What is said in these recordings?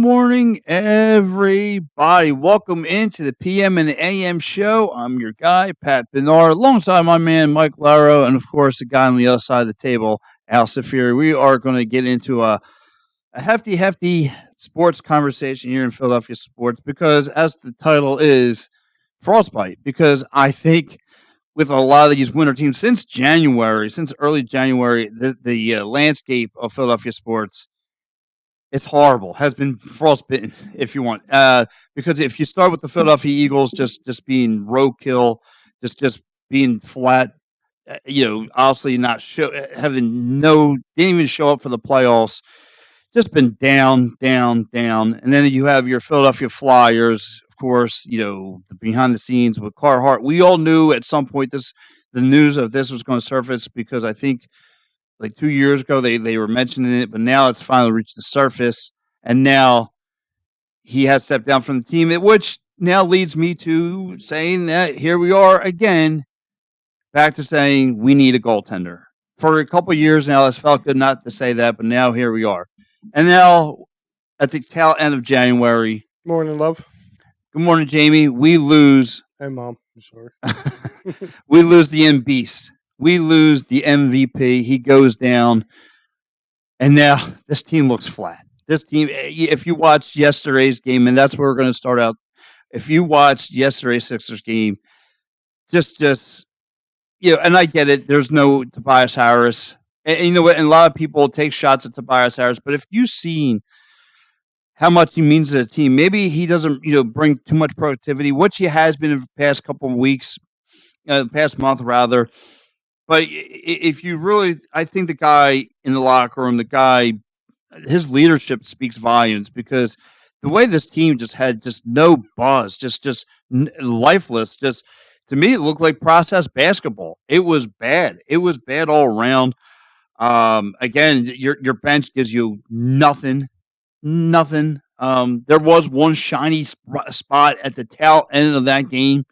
morning, everybody. Welcome into the PM and AM show. I'm your guy, Pat Bernard, alongside my man, Mike Laro, and of course, the guy on the other side of the table, Al Safiri. We are going to get into a hefty sports conversation here in Philadelphia sports because, as the title is, Frostbite. Because I think with a lot of these winter teams since January, since early January, the landscape of Philadelphia sports it's horrible. Has been frostbitten, if you want. Because if you start with the Philadelphia Eagles just being roadkill, just being flat, obviously not having didn't even show up for the playoffs. Just been down, down, down, and then you have your Philadelphia Flyers, of course. The behind the scenes with Carhart. We all knew at some point the news of this was going to surface because I think like 2 years ago they were mentioning it, but now it's finally reached the surface, and now he has stepped down from the team, which now leads me to saying that here we are again, back to saying we need a goaltender. For a couple of years now, it's felt good not to say that, but now here we are. And now at the tail end of January. Morning, love. Good morning, Jamie. We lose. Hey, Mom. I'm sorry. We lose the M Beast. We lose the MVP. He goes down. And now this team looks flat. This team, if you watched yesterday's game, and that's where we're going to start out. If you watched yesterday's Sixers game, just and I get it. There's no Tobias Harris. And you know what? And a lot of people take shots at Tobias Harris. But if you've seen how much he means to the team, maybe he doesn't, bring too much productivity, which he has been in the past couple of weeks, past month rather. But if you really, I think the guy in the locker room, his leadership speaks volumes because the way this team just had just no buzz, just lifeless, just to me, it looked like process basketball. It was bad. It was bad all around. Again, your bench gives you nothing. There was one shiny spot at the tail end of that game.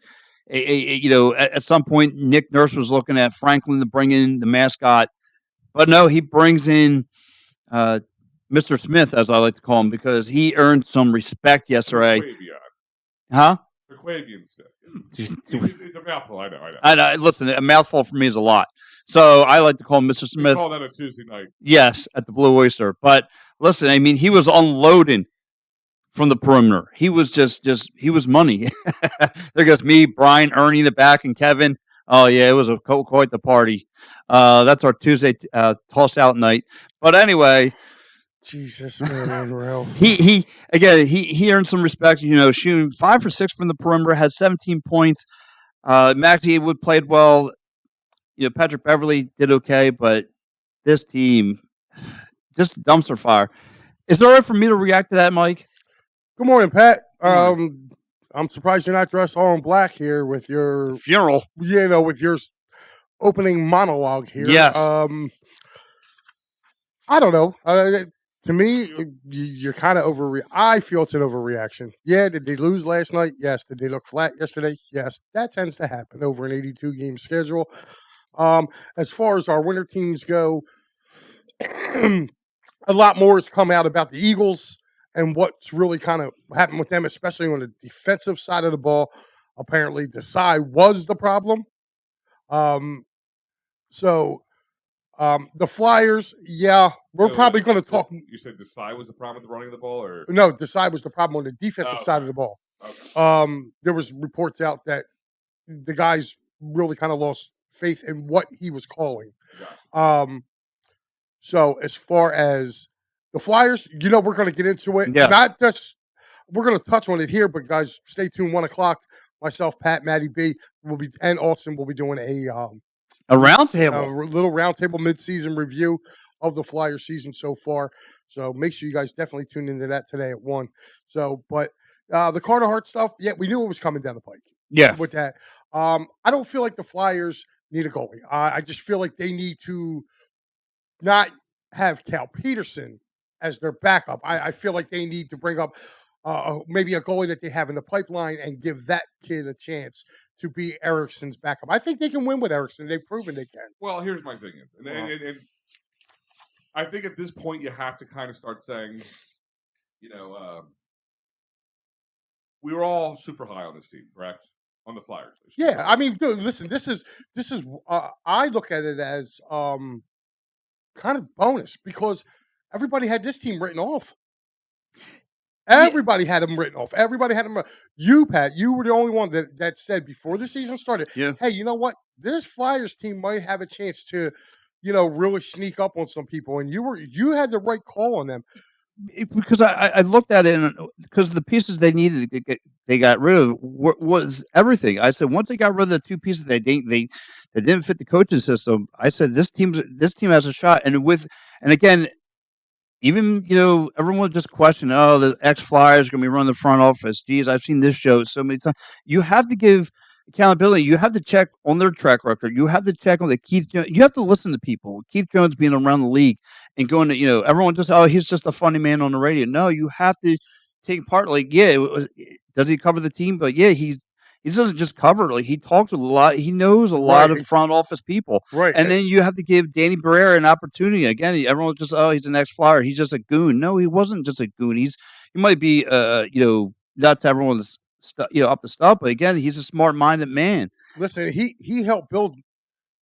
At some point, Nick Nurse was looking at Franklin to bring in the mascot, but no, he brings in Mr. Smith, as I like to call him, because he earned some respect yesterday. Huh? McQuavian Smith. It's a mouthful. I know. Listen, a mouthful for me is a lot, so I like to call him Mr. Smith. We call that a Tuesday night. Yes, at the Blue Oyster. But listen, I mean, he was unloading from the perimeter. He was he was money. There goes me, Brian, Ernie in the back, and Kevin. Oh yeah, it was quite the party. That's our Tuesday toss out night. But anyway, Jesus, man, Ralph. he earned some respect. Shooting 5 for 6 from the perimeter, had 17 points. Maxey Wood played well. Patrick Beverly did okay, but this team just dumpster fire. Is it all right for me to react to that, Mike? Good morning, Pat. I'm surprised you're not dressed all in black here with your funeral. With your opening monologue here. Yes. I don't know. To me, you're kind of I feel it's an overreaction. Yeah, did they lose last night? Yes. Did they look flat yesterday? Yes. That tends to happen over an 82-game schedule. As far as our winter teams go, a lot more has come out about the Eagles and what's really kind of happened with them, especially on the defensive side of the ball. Apparently, Desai was the problem. The Flyers, we're probably going to talk. You said Desai was the problem with running the ball, or no? Desai was the problem on the defensive side of the ball. Okay. There was reports out that the guys really kind of lost faith in what he was calling. Yeah. So as far as the Flyers, we're going to get into it. Yeah. Not just we're going to touch on it here, but guys, stay tuned. 1:00. Myself, Pat, Maddie B, and Austin will be doing a roundtable, a little roundtable mid-season review of the Flyers season so far. So make sure you guys definitely tune into that today at 1. So, but the Carter Hart stuff, we knew it was coming down the pike. Yeah. With that, I don't feel like the Flyers need a goalie. I just feel like they need to not have Cal Peterson as their backup. I feel like they need to bring up maybe a goalie that they have in the pipeline and give that kid a chance to be Ericsson's backup. I think they can win with Ericsson. They've proven they can. Well, here's my thing. And I think at this point you have to kind of start saying we were all super high on this team, correct? On the Flyers. Yeah, I mean, dude, listen, this is I look at it as kind of bonus because everybody had this team written off. Everybody had them written off. Everybody had them. You, Pat, you were the only one that said before the season started, hey, you know what? This Flyers team might have a chance to, really sneak up on some people. And you had the right call on them. Because I looked at it, and because the pieces they needed to get, they got rid of was everything. I said once they got rid of the two pieces they didn't fit the coaching system. I said this team has a shot, and again, even everyone just questioned, oh, the ex Flyers are going to be running the front office. Geez, I've seen this show so many times. You have to give accountability. You have to check on their track record. You have to check on the Keith Jones. You have to listen to people. Keith Jones being around the league and going to, everyone just, oh, he's just a funny man on the radio. No, you have to take part. Like, does he cover the team? But yeah, he doesn't just cover. Like, he talks a lot. He knows a lot of front office people. Right. And then you have to give Danny Barrera an opportunity. Again, everyone's just, oh, he's an ex-Flyer. He's just a goon. No, he wasn't just a goon. He might be, not to everyone's up to stuff, but again, he's a smart-minded man. Listen, he helped build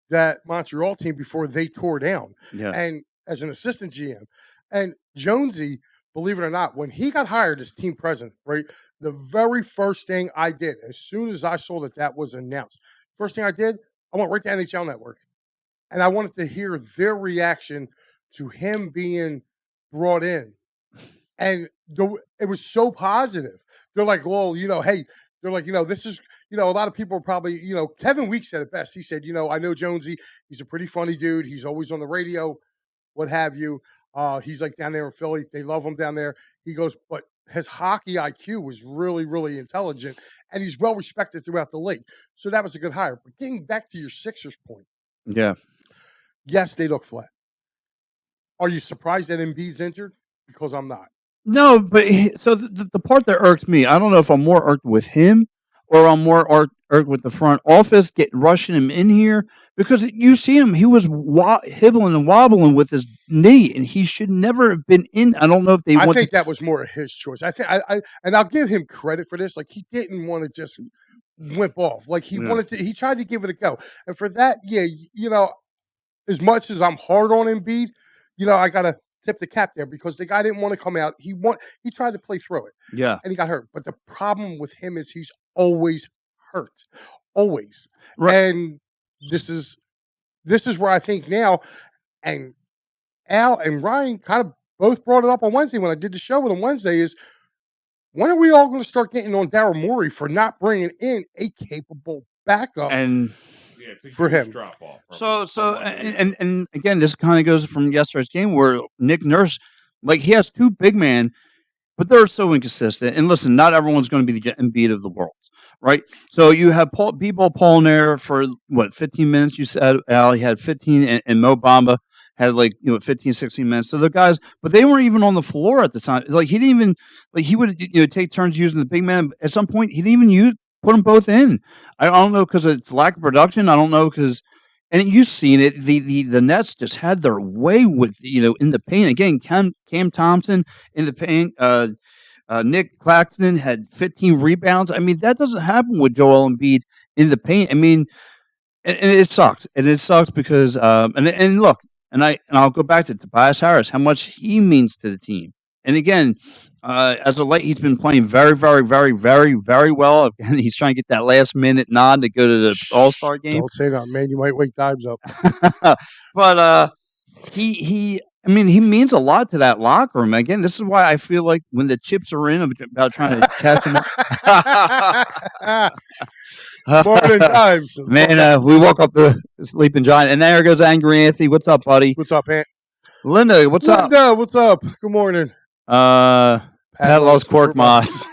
that Montreal team before they tore down. Yeah. And as an assistant GM. And Jonesy, believe it or not, when he got hired as team president, right, the very first thing I did, as soon as I saw that was announced, first thing I did, I went right to NHL Network. And I wanted to hear their reaction to him being brought in. And it was so positive. They're like, well, hey, they're like, this is, a lot of people are probably, Kevin Weeks said it best. He said, I know Jonesy. He's a pretty funny dude. He's always on the radio, what have you. He's like down there in Philly. They love him down there. He goes, but his hockey IQ was really, really intelligent, and he's well respected throughout the league. So that was a good hire. But getting back to your Sixers point. Yeah. Yes, they look flat. Are you surprised that Embiid's injured? Because I'm not. No, but so the part that irks me, I don't know if I'm more irked with him or I'm more irked with the front office rushing him in here, because you see him, he was hibbling and wobbling with his knee, and he should never have been in. I don't know if they. I think that was more of his choice. I think and I'll give him credit for this. Like, he didn't want to just whip off. Like, he wanted to. He tried to give it a go, and for that, as much as I'm hard on Embiid, I gotta tip the cap there, because the guy didn't want to come out. He tried to play through it. Yeah. And he got hurt. But the problem with him is he's always hurt. Always. Right. And this is where I think now, and Al and Ryan kind of both brought it up on Wednesday when I did the show with him Wednesday, is when are we all going to start getting on Daryl Morey for not bringing in a capable backup? And for him. Drop off. So and again, this kind of goes from yesterday's game where Nick Nurse, like, he has two big men, but they're so inconsistent. And listen, not everyone's going to be the Embiid of the world, right? So you have B-Ball Paul in there for 15 minutes. You said, Al, he had 15, and Mo Bamba had 15, 16 minutes. So the guys, but they weren't even on the floor at the time. It's like he didn't even, he would take turns using the big man. At some point, he didn't even put them both in. I don't know, because it's lack of production. I don't know, because, and you've seen it. The Nets just had their way with in the paint. Again, Cam Thompson in the paint. Nick Claxton had 15 rebounds. I mean, that doesn't happen with Joel Embiid in the paint. I mean, and it sucks. And it sucks because and look, and I'll go back to Tobias Harris, how much he means to the team. And again, as of late, he's been playing very, very, very, very, very well. Again, he's trying to get that last minute nod to go to the All-Star game. Don't say that, man. You might wake Dimes up. But he means a lot to that locker room. Again, this is why I feel like when the chips are in about trying to catch him up. Morning Dimes. Man, we woke up the sleeping giant, and there goes Angry Anthony. What's up, buddy? What's up, Ant? Linda, what's up? Linda, what's up? Good morning. Pat loves Korkmaz.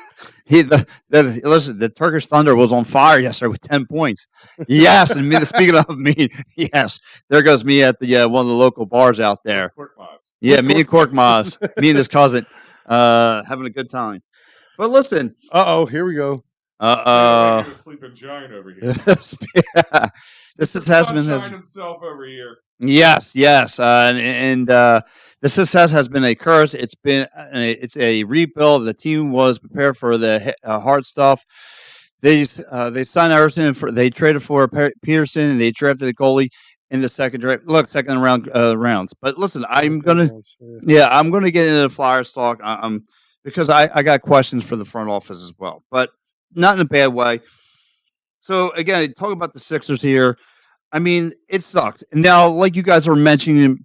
Listen, the Turkish Thunder was on fire yesterday with 10 points. Yes, and speaking of me, yes, there goes me at the one of the local bars out there. Yeah, me and Korkmaz, me and his cousin, having a good time. But listen, here we go. A sleeping giant over here. This has been himself over here. Yes, yes, and the success has been a curse. It's a rebuild. The team was prepared for the hard stuff. They signed Emerson for they traded for Peterson and they drafted a goalie in the second draft. Look, second rounds. But listen, I'm gonna get into the Flyers talk. Because I got questions for the front office as well, but not in a bad way. So again, talk about the Sixers here. I mean, it sucked. Now, like you guys were mentioning,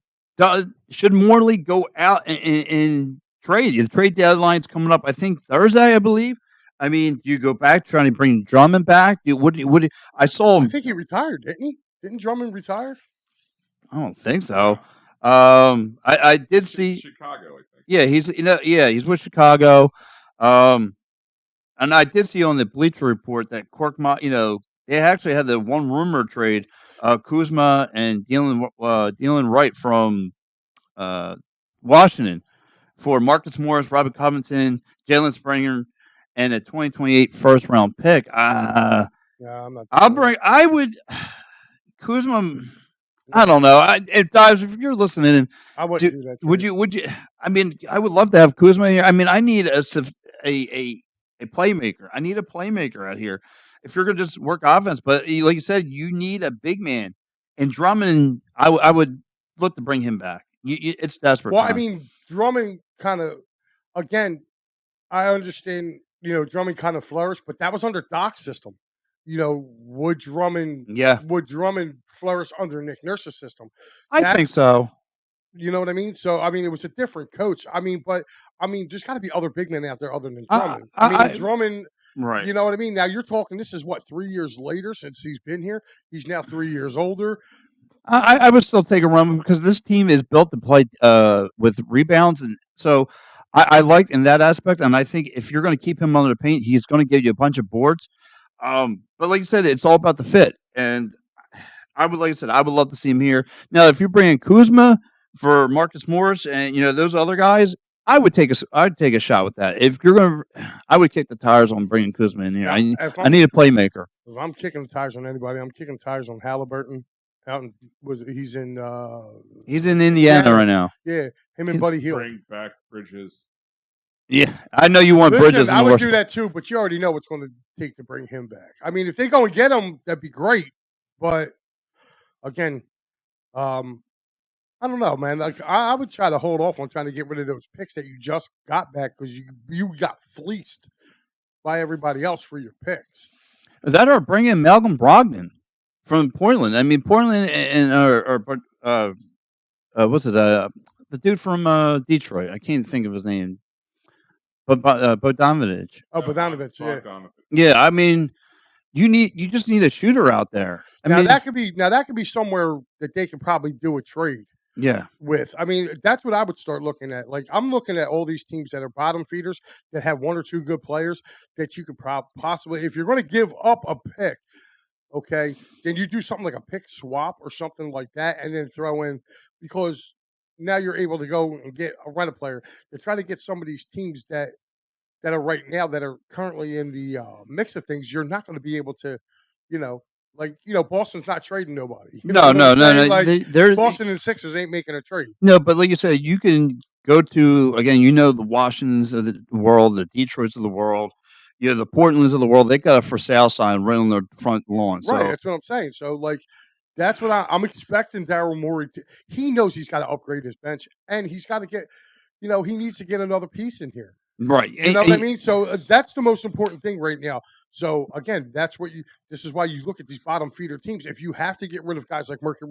should Morley go out and trade? The trade deadline's coming up, I think Thursday, I believe. I mean, do you go back trying to bring Drummond back? I saw him. I think he retired, didn't he? Didn't Drummond retire? I don't think so. I did see Chicago. I think. Yeah, he's with Chicago. And I did see on the Bleacher Report that they actually had the one rumor trade, Kuzma and Dylan Wright from Washington for Marcus Morris, Robert Covington, Jalen Springer, and a 2028 first round pick. Yeah, I'm not. I would Kuzma. I don't know. If Dives, if you're listening, I wouldn't do that. Would you? I mean, I would love to have Kuzma here. I mean, I need a playmaker. I need a playmaker out here. If you're gonna just work offense, but like you said, you need a big man. And Drummond, I would look to bring him back. It's desperate. Well, time. I mean, Drummond kind of, again, I understand. Drummond kind of flourished, but that was under Doc's system. Would Drummond flourish under Nick Nurse's system? I think so. You know what I mean? So, I mean, it was a different coach. I mean, there's got to be other big men out there other than Drummond. Drummond, right. You know what I mean? Now, you're talking, this is 3 years later since he's been here. He's now 3 years older. I would still take a run because this team is built to play with rebounds. And so I like in that aspect. And I think if you're going to keep him under the paint, he's going to give you a bunch of boards. But like you said, it's all about the fit. And I would love to see him here. Now, if you're bringing Kuzma for Marcus Morris and those other guys, I'd take a shot with that. If you're gonna, I would kick the tires on bringing Kuzma in here. I need a playmaker. If I'm kicking the tires on anybody, I'm kicking the tires on Halliburton. He's in Indiana right now. Yeah, him and Buddy Hield. Bring back Bridges. Yeah, I know you want Bridges. I would do that too, but you already know what's going to take to bring him back. I mean, if they go and get him, that'd be great. But again, I don't know, man. Like I would try to hold off on trying to get rid of those picks that you just got back because you got fleeced by everybody else for your picks. Is that or bring in Malcolm Brogdon from Portland? I mean, Portland and what's it? The dude from Detroit. I can't think of his name. But Bogdanovich. Oh, Bogdanovich. Yeah. Yeah. I mean, you just need a shooter out there. That could be somewhere that they could probably do a trade. Yeah. With, I mean, that's what I would start looking at. Like, I'm looking at all these teams that are bottom feeders that have one or two good players that you could possibly, if you're going to give up a pick, okay, then you do something like a pick swap or something like that, and then throw in, because now you're able to go and rent a player to try to get some of these teams that are right now that are currently in the mix of things. You're not going to be able to, Boston's not trading nobody. No. Like, Boston and Sixers ain't making a trade. No, but like you said, you can go to, again, the Washingtons of the world, the Detroits of the world, the Portlands of the world. They got a for sale sign right on their front lawn. Right, that's what I'm saying. So, like, that's what I'm expecting Daryl Morey to. He knows he's got to upgrade his bench, and he's got to get, he needs to get another piece in here. Right. You know what I mean? So that's the most important thing right now. So again, this is why you look at these bottom feeder teams. If you have to get rid of guys like Morris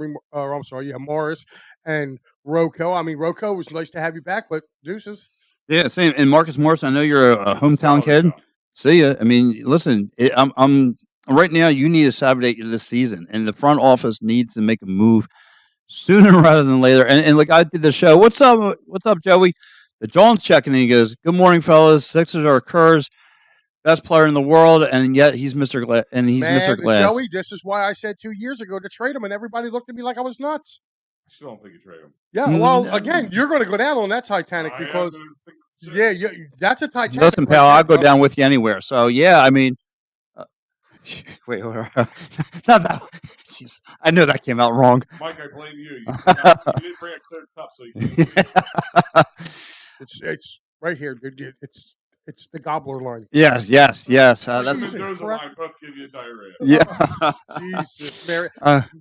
and Rocco. I mean, Rocco was nice to have you back, but deuces. Yeah, same. And Marcus Morris, I know you're a hometown kid. See ya. I mean, listen, I'm right now. You need to sabotage this season, and the front office needs to make a move sooner rather than later. And like I did the show. What's up, Joey? The Jones checking in. He goes, "Good morning, fellas. Sixers are Kerr's best player in the world, and yet he's Mr. Mr. Glass." Joey, this is why I said 2 years ago to trade him, and everybody looked at me like I was nuts. I still don't think you trade him. Yeah, well, again, you're going to go down on that Titanic because that's a Titanic. Listen, pal, I'll go down with you anywhere. So yeah, I mean, Wait, not that. Jeez, I know that came out wrong. Mike, I blame you. You didn't bring a clear cup, so you can't. It's right here, dude. It's the gobbler line. Yes. That's Jesus Mendoza line both give you diarrhea. Yeah. Jesus, Mary,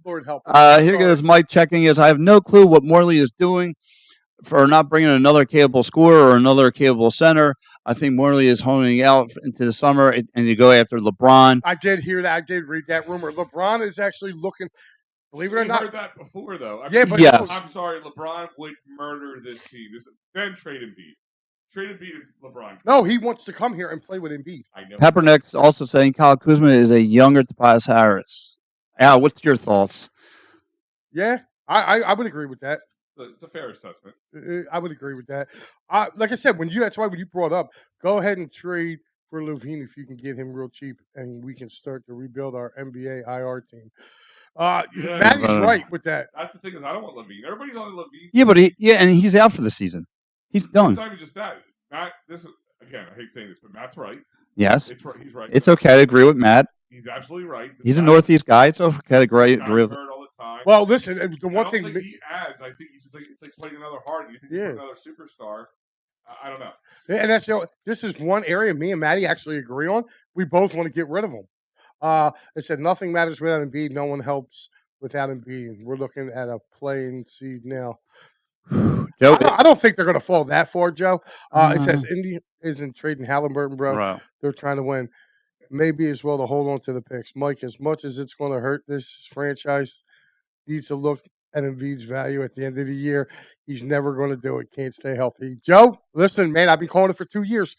Lord help. Here goes Mike checking is. I have no clue what Morley is doing for not bringing another capable scorer or another capable center. I think Morley is honing out into the summer and you go after LeBron. I did hear that. I did read that rumor. LeBron is actually looking. Believe it or We've not, heard that before, though. But Yes. I'm sorry, LeBron would murder this team. Then trade Embiid. Trade Embiid to LeBron. No, he wants to come here and play with Embiid. I know. Peppernick's also saying Kyle Kuzma is a younger Tobias Harris. Al, what's your thoughts? Yeah, I would agree with that. It's a fair assessment. I would agree with that. Like I said, that's why when you brought up, go ahead and trade for Levine if you can get him real cheap, and we can start to rebuild our NBA IR team. Maddie's right with that. That's the thing is I don't want Levine. Everybody's on Levine. Yeah, but and he's out for the season. He's done. It's not even just that. Matt, this is again. I hate saying this, but Matt's right. Yes, he's right. It's okay to agree with Matt. He's absolutely right. He's a Northeast guy. It's okay to agree with. Hurt all the time. Well, listen, the one thing he adds, I think he's just like it's like playing another Harden. You think he's another superstar? I don't know. And that's this is one area me and Maddie actually agree on. We both want to get rid of him. They said nothing matters without Embiid. No one helps without Embiid. We're looking at a playing seed now. Joe, I don't think they're going to fall that far, Joe. It says Indy isn't trading Halliburton, bro. Right. They're trying to win. Maybe as well to hold on to the picks. Mike, as much as it's going to hurt this franchise, needs to look at Embiid's value at the end of the year. He's never going to do it. Can't stay healthy. Joe, listen, man, I've been calling it for 2 years.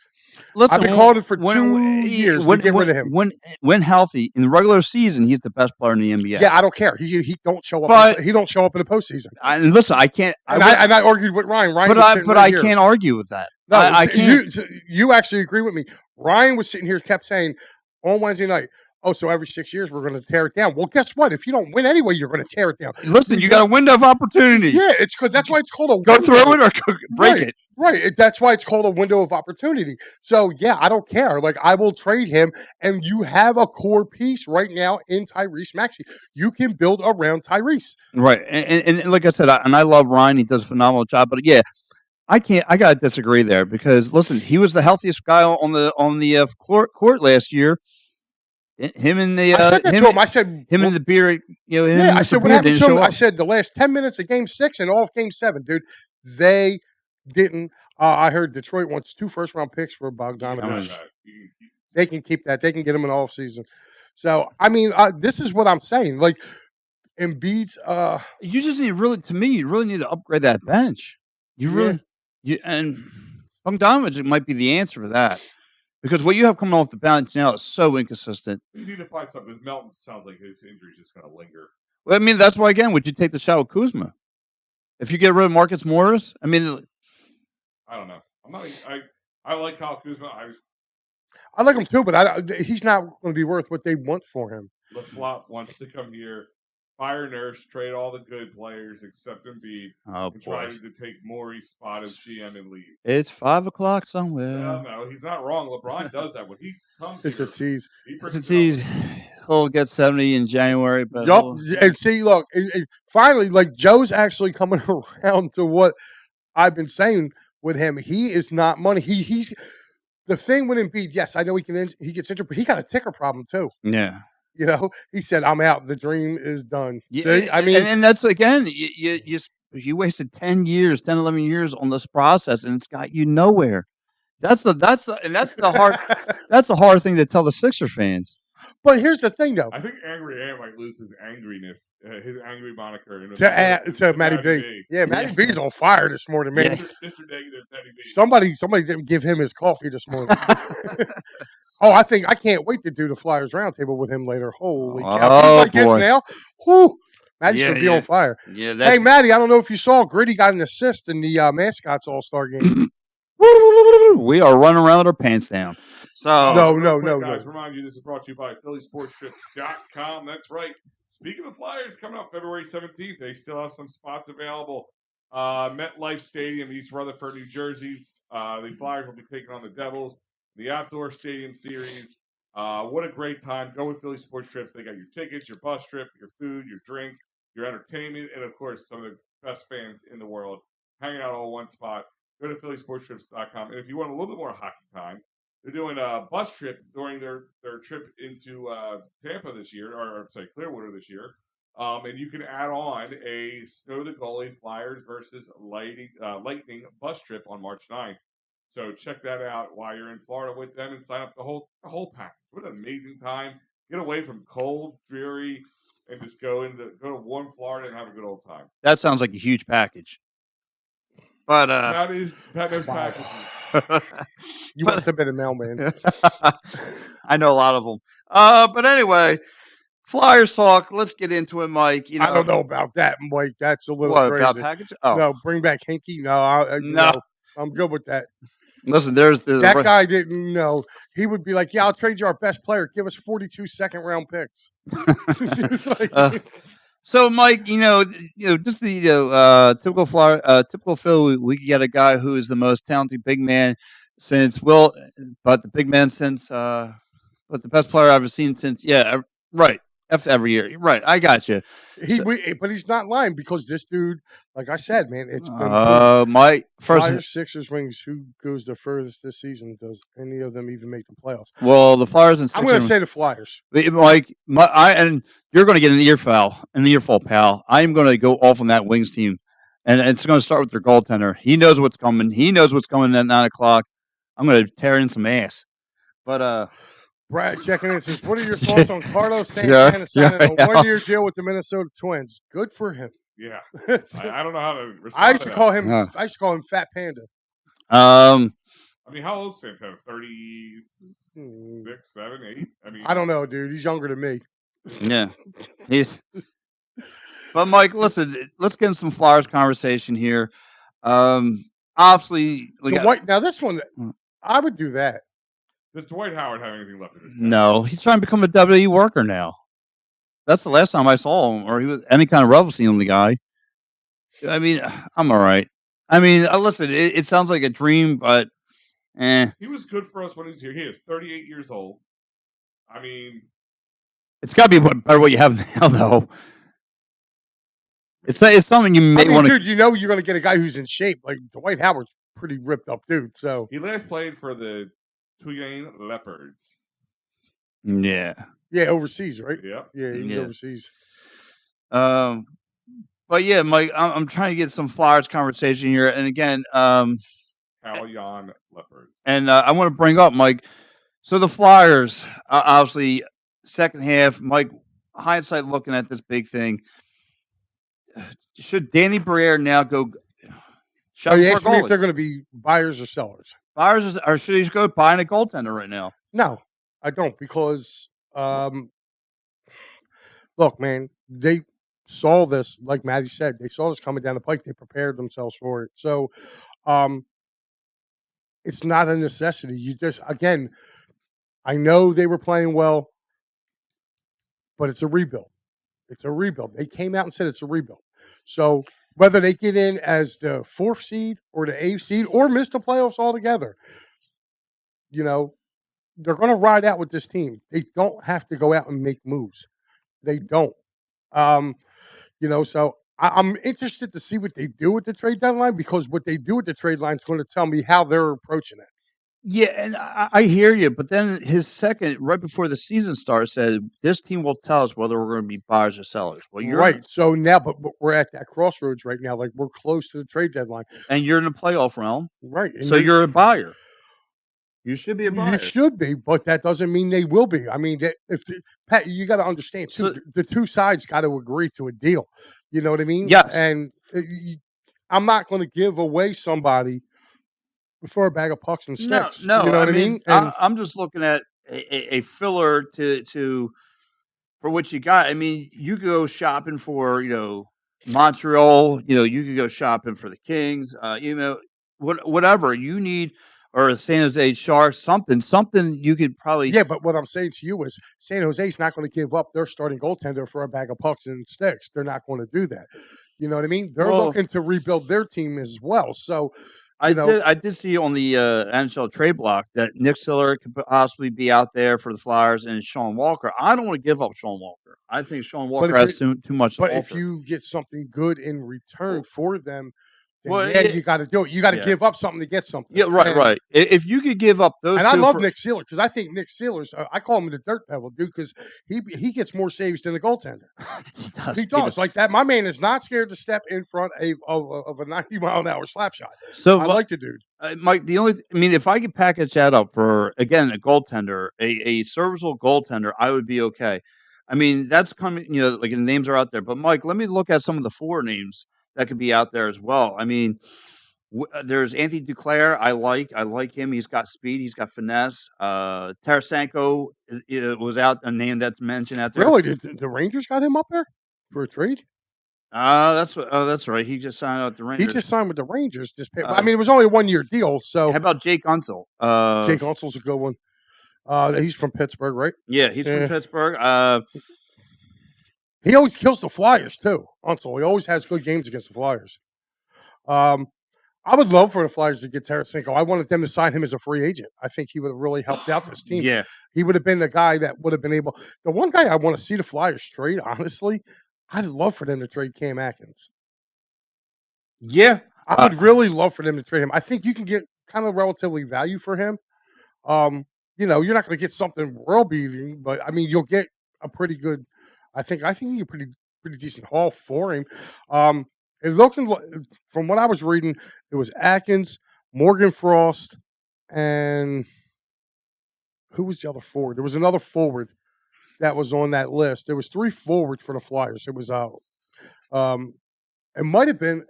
I've been calling it for 2 years to get rid of him. When healthy in the regular season, he's the best player in the NBA. Yeah, I don't care. He don't show up. He don't show up in the postseason. Listen, I can't. I argued with Ryan. But I can't argue with that. No, I can't. You actually agree with me. Ryan was sitting here, kept saying on Wednesday night, oh, so every 6 years we're going to tear it down. Well, guess what? If you don't win anyway, you're going to tear it down. Listen, you got a window of opportunity. Yeah, it's because that's why it's called a go through it or break it. Right. That's why it's called a window of opportunity. So, yeah, I don't care. Like, I will trade him, and you have a core piece right now in Tyrese Maxey. You can build around Tyrese. Right. And like I said, I love Ryan. He does a phenomenal job. But, yeah, I got to disagree there because, listen, he was the healthiest guy on the court last year. Him and the I said that to him. I said him and the beard. I said what happened to him. I said the last 10 minutes of Game 6 and all of Game 7, dude. They didn't. I heard Detroit wants 2 first-round picks for Bogdanovich. They can keep that. They can get him in the offseason. So I mean, this is what I'm saying. Like Embiid's. You just need you really need to upgrade that bench. And Bogdanovich might be the answer for that. Because what you have coming off the bench now is so inconsistent. You need to find something. Melton sounds like his injury is just going to linger. Well, I mean, that's why, again, would you take the shot with Kuzma? If you get rid of Marcus Morris? I mean... I don't know. I like Kyle Kuzma. I like him too, but he's not going to be worth what they want for him. LaFlop wants to come here, fire Nurse, trade all the good players except Embiid, and trying to take Morey's spot as GM and leave. It's 5:00 somewhere. No, he's not wrong. LeBron does that when he comes. It's a tease. It's a tease. He'll get 70 in January, but and see, look, finally, like Joe's actually coming around to what I've been saying with him. He is not money. He's the thing with Embiid. Yes, I know he gets injured, but he got a ticker problem too. Yeah. He said, "I'm out. The dream is done." Yeah, see, I mean, and that's again, you wasted 11 years on this process, and it's got you nowhere. That's the hard thing to tell the Sixers fans. But here's the thing, though. I think Angry Ant might lose his angriness, his angry moniker to Matty B. Yeah, Matty B's on fire this morning, man. Mr. Negative Matty B. Somebody didn't give him his coffee this morning. I can't wait to do the Flyers roundtable with him later. Holy cow! He's like this now. Whew. Maddie's gonna be on fire. Yeah. Hey, Maddie, I don't know if you saw Gritty got an assist in the Mascots All-Star game. We are running around with our pants down. So no. Guys, remind you, this is brought to you by PhillySportsTrip.com. That's right. Speaking of Flyers, coming up February 17th, they still have some spots available. MetLife Stadium, East Rutherford, New Jersey. The Flyers will be taking on the Devils. The Outdoor Stadium Series. What a great time. Go with Philly Sports Trips. They got your tickets, your bus trip, your food, your drink, your entertainment, and, of course, some of the best fans in the world hanging out all one spot. Go to phillysportstrips.com. And if you want a little bit more hockey time, they're doing a bus trip during their trip into Tampa this year, or sorry, Clearwater this year. And you can add on a Snow the Goalie Flyers versus Lightning bus trip on March 9th. So check that out while you're in Florida with them and sign up the whole package. What an amazing time. Get away from cold, dreary, and just go to warm Florida and have a good old time. That sounds like a huge package. But that is those packages. You must have been a mailman. I know a lot of them. But anyway, Flyers talk. Let's get into it, Mike. I don't know about that, Mike. That's a little crazy. About package? Oh. No, bring back Hinkie. No, no, I'm good with that. Listen, there's that guy didn't know. He would be like, "Yeah, I'll trade you our best player. Give us 42 second-round picks." So, Mike, just the typical Florida, typical Phil. We could get a guy who is the most talented big man since but the best player I've ever seen since. Yeah, right. Every year, right? I got you. But he's not lying because this dude, like I said, man, it's been my first Flyers, Sixers, Wings. Who goes the furthest this season? Does any of them even make the playoffs? Well, the Flyers and Sixers. I'm going to say the Flyers. Mike, and you're going to get an earful, pal. I'm going to go off on that Wings team, and it's going to start with their goaltender. He knows what's coming. He knows what's coming at 9:00. I'm going to tear in some ass, but Brad checking in says, "What are your thoughts on Carlos Santana signing a one-year deal with the Minnesota Twins? Good for him." Yeah, I don't know how to respond. I used to call him. I used to call him Fat Panda. I mean, how old is Santana? 36, 7, 8. I mean, I don't know, dude. He's younger than me. Yeah, he's. But Mike, listen, let's get in some Flyers conversation here. Obviously, now this one, I would do that. Does Dwight Howard have anything left in his tank? No, he's trying to become a WWE worker now. That's the last time I saw him, or he was any kind of relevancy on the guy. I mean, I'm all right. I mean, listen, it sounds like a dream, but he was good for us when he was here. He is 38 years old. I mean, it's got to be better what you have now, though. It's something you may want to. Dude, you're going to get a guy who's in shape. Like Dwight Howard's pretty ripped up, dude. So he last played for the Tulane Leopards. Yeah, overseas, right? Yeah, he was overseas. But yeah, Mike, I'm trying to get some Flyers conversation here, and again, Cal Yon Leopards, and I want to bring up Mike. So the Flyers, obviously, second half. Mike, hindsight, looking at this big thing, should Danny Briere now go? Are you asking me if they're going to be buyers or sellers? Buyers, or should he just go buying a goaltender right now? No, I don't, because look, man, they saw this, like Maddie said, they saw this coming down the pike. They prepared themselves for it. So it's not a necessity. You just, again, I know they were playing well, but it's a rebuild. It's a rebuild. They came out and said it's a rebuild. So whether they get in as the 4th seed or the 8th seed or miss the playoffs altogether, they're going to ride out with this team. They don't have to go out and make moves. They don't. So I'm interested to see what they do with the trade deadline, because what they do with the trade line is going to tell me how they're approaching it. Yeah, and I hear you, but then his second, right before the season starts, said this team will tell us whether we're going to be buyers or sellers. Well, you're right. So now, but we're at that crossroads right now. Like, we're close to the trade deadline, and you're in the playoff realm, right? So you're a buyer. You should be a buyer. You should be, but that doesn't mean they will be. I mean, Pat, you got to understand too. The two sides got to agree to a deal. You know what I mean? Yes. And I'm not going to give away somebody for a bag of pucks and sticks. No, you know what I mean? And I'm just looking at a filler for what you got. I mean, you could go shopping for Montreal. You could go shopping for the Kings. Whatever you need, or a San Jose Sharks. Something you could probably. Yeah, but what I'm saying to you is San Jose's not going to give up their starting goaltender for a bag of pucks and sticks. They're not going to do that. You know what I mean? They're looking to rebuild their team as well. So I You know, did see on the NHL trade block that Nick Siller could possibly be out there for the Flyers and Sean Walker. I don't want to give up Sean Walker. I think Sean but Walker if has you too much to but if offer. you get something good in return Well, for them, then well, yeah, you got to do it. You got to yeah, give up something to get something. yeah, right, right. If you could give up those And I two love for Nick Sealer because I think Nick Sealer's. I call him the dirt devil, dude, because he gets more saves than the goaltender. He does like that. My man is not scared to step in front of a 90-mile-an-hour slap shot. So, I like the dude. Mike, I mean, if I could package that up for again a goaltender, a serviceable goaltender, I would be okay. I mean, that's coming. Like the names are out there, but Mike, let me look at some of the forward names that could be out there as well. I mean, there's Anthony Duclair. I like him. He's got speed. He's got finesse. Tarasenko was out a name that's mentioned out there. Really, the Rangers got him up there for a trade? That's right. He just signed out with the He Rangers. just signed with the Rangers. I mean, it was only a 1-year deal. So how about Jake Gunsel? Jake Unsel's a good one. He's from Pittsburgh, right? Yeah, he's from Pittsburgh. He always kills the Flyers too. Unsel. He always has good games against the Flyers. I would love for the Flyers to get Tarasenko. I wanted them to sign him as a free agent. I think he would have really helped out this team. Yeah. He would have been the guy that would have been able. The one guy I want to see the Flyers trade, honestly, I'd love for them to trade Cam Atkins. Yeah. I would really love for them to trade him. I think you can get kind of relatively value for him. You're not going to get something world beating, but I mean, you'll get a pretty good. I think you get pretty decent haul for him. It looking from what I was reading, it was Atkins, Morgan Frost, and who was the other forward? There was another forward that was on that list. There was 3 forwards for the Flyers. It was it might have been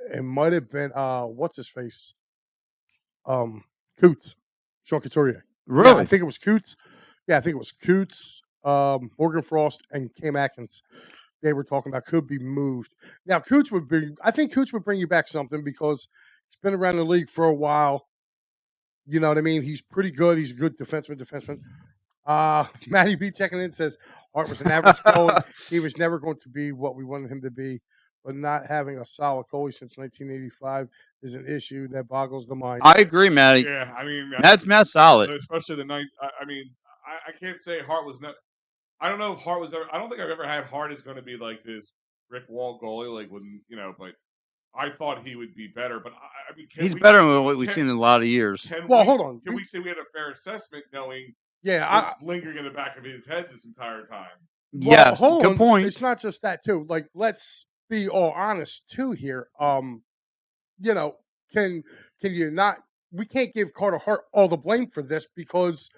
what's his face? Coots, Sean Couturier. Really? Yeah, I think it was Coots. Yeah, I think it was Coots, Morgan Frost, and Cam Atkins. They were talking about could be moved. Now, I think Coots would bring you back something because he's been around the league for a while. You know what I mean? He's pretty good. He's a good defenseman. Matty B checking in says Hart was an average goalie. He was never going to be what we wanted him to be, but not having a solid goalie since 1985 is an issue that boggles the mind. I agree, Matty. Yeah, I mean that's solid. Especially the night. I mean, I can't say Hart was not. I don't know if Hart was ever. I don't think I've ever had Hart is going to be like this brick wall goalie, like when but I thought he would be better. But I mean, he's better than what we've seen in a lot of years. Hold on. Can we say we had a fair assessment, knowing what's lingering in the back of his head this entire time? Yes, good point. It's not just that too. Like, let's be all honest too here. Can you not? We can't give Carter Hart all the blame for this because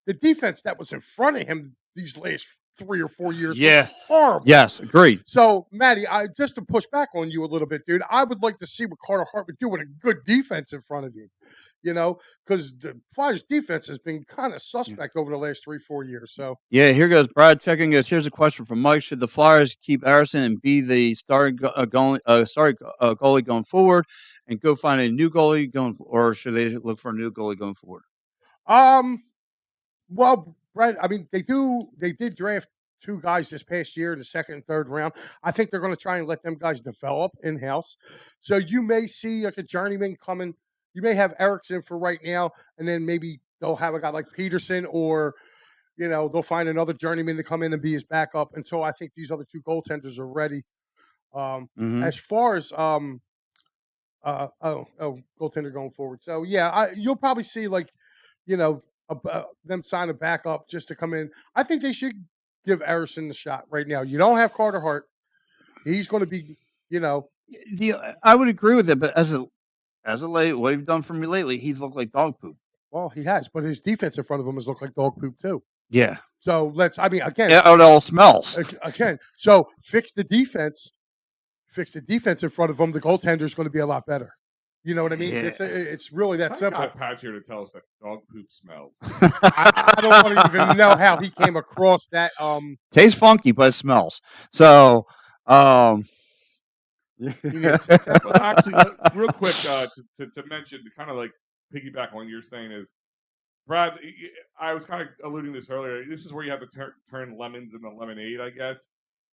the defense that was in front of him these last 3 or 4 years was horrible. Yes, agreed. So, Matty, just to push back on you a little bit, dude, I would like to see what Carter Hart would do with a good defense in front of you. Because the Flyers' defense has been kind of suspect over the last 3-4 years. So, yeah, here goes Brad checking us. Here's a question from Mike: should the Flyers keep Harrison and be the starting goalie going forward, and go find a new goalie or should they look for a new goalie going forward? Well, Brad, I mean, they did draft 2 guys this past year in the 2nd and 3rd round. I think they're going to try and let them guys develop in house. So you may see like a journeyman coming. You may have Erickson for right now, and then maybe they'll have a guy like Peterson, or they'll find another journeyman to come in and be his backup until I think these other 2 goaltenders are ready. As far as goaltender going forward, so yeah, you'll probably see like them sign a backup just to come in. I think they should give Harrison the shot right now. You don't have Carter Hart. He's going to be, I would agree with it, but as of late, what you've done for me lately, he's looked like dog poop. Well, he has, but his defense in front of him has looked like dog poop too. Yeah. So again. Yeah, it all smells. Again, so fix the defense. Fix the defense in front of him. The goaltender is going to be a lot better. You know what I mean? Yeah. It's really that simple. Pat's here to tell us that dog poop smells. I don't want to even know how he came across that. Tastes funky, but it smells. So, well, actually, real quick to mention, to kind of like piggyback on what you're saying is, Brad, I was kind of alluding to this earlier. This is where you have to turn lemons into lemonade, I guess.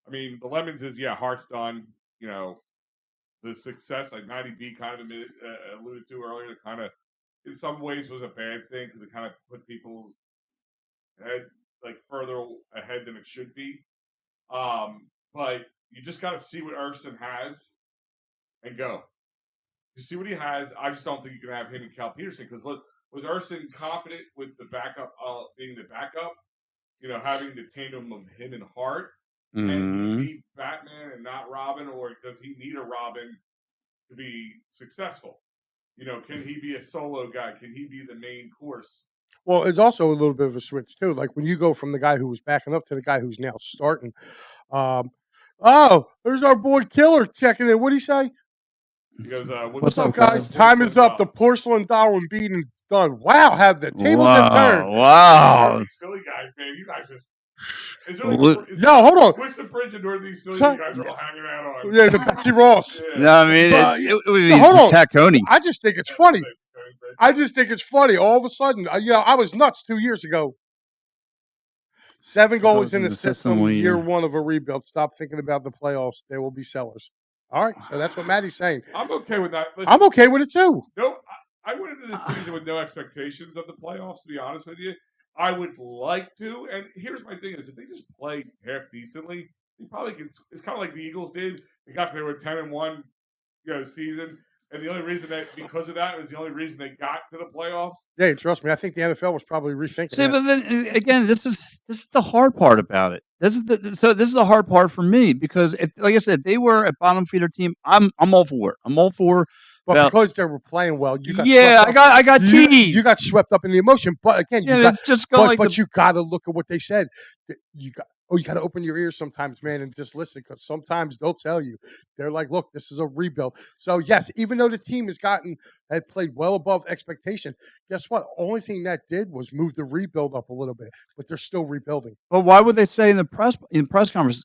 I mean, the lemons is Hart's done. the success, like Matty B kind of alluded to earlier, kind of in some ways was a bad thing because it kind of put people's head like further ahead than it should be. But you just got to see what Erskine has and go. You see what he has. I just don't think you can have him and Cal Peterson because was Erskine confident with the backup being the backup? Having the tandem of him and Hart. Can he be Batman and not Robin, or does he need a Robin to be successful? Can he be a solo guy? Can he be the main course? Well, it's also a little bit of a switch too. Like when you go from the guy who was backing up to the guy who's now starting. There's our boy Killer checking in. What'd he say? He goes, "What's up, guys? Time is up. The porcelain doll and beating is done. Wow, have the tables have turned. Wow, these Philly guys, man, you guys just." Hold on. What's the bridge of Northeast Philly you guys are all hanging out on? Yeah, the Betsy Ross. Yeah. No, I mean, it would be Taccone. I just think it's funny. All of a sudden, I was nuts 2 years ago. 7 goals in the system, year one of a rebuild. Stop thinking about the playoffs. They will be sellers. All right, so that's what Maddie's saying. I'm okay with that. Listen, I'm okay with it too. No, I went into this season with no expectations of the playoffs, to be honest with you. I would like to, and here's my thing: is if they just play half decently, they probably can. It's kind of like the Eagles did. They got there with 10-1, season, and the only reason because of that was the only reason they got to the playoffs. Yeah, trust me, I think the NFL was probably rethinking. See, but then again, this is the hard part about it. This is the hard part for me because, like I said, they were a bottom feeder team. I'm all for it. I'm all for. But because they were playing well, you got I got teased. You got swept up in the emotion. But again, it's just going. But you got to look at what they said. You got to open your ears sometimes, man, and just listen because sometimes they'll tell you. They're like, look, this is a rebuild. So yes, even though the team had played well above expectation, guess what? Only thing that did was move the rebuild up a little bit, but they're still rebuilding. But why would they say in the press conference?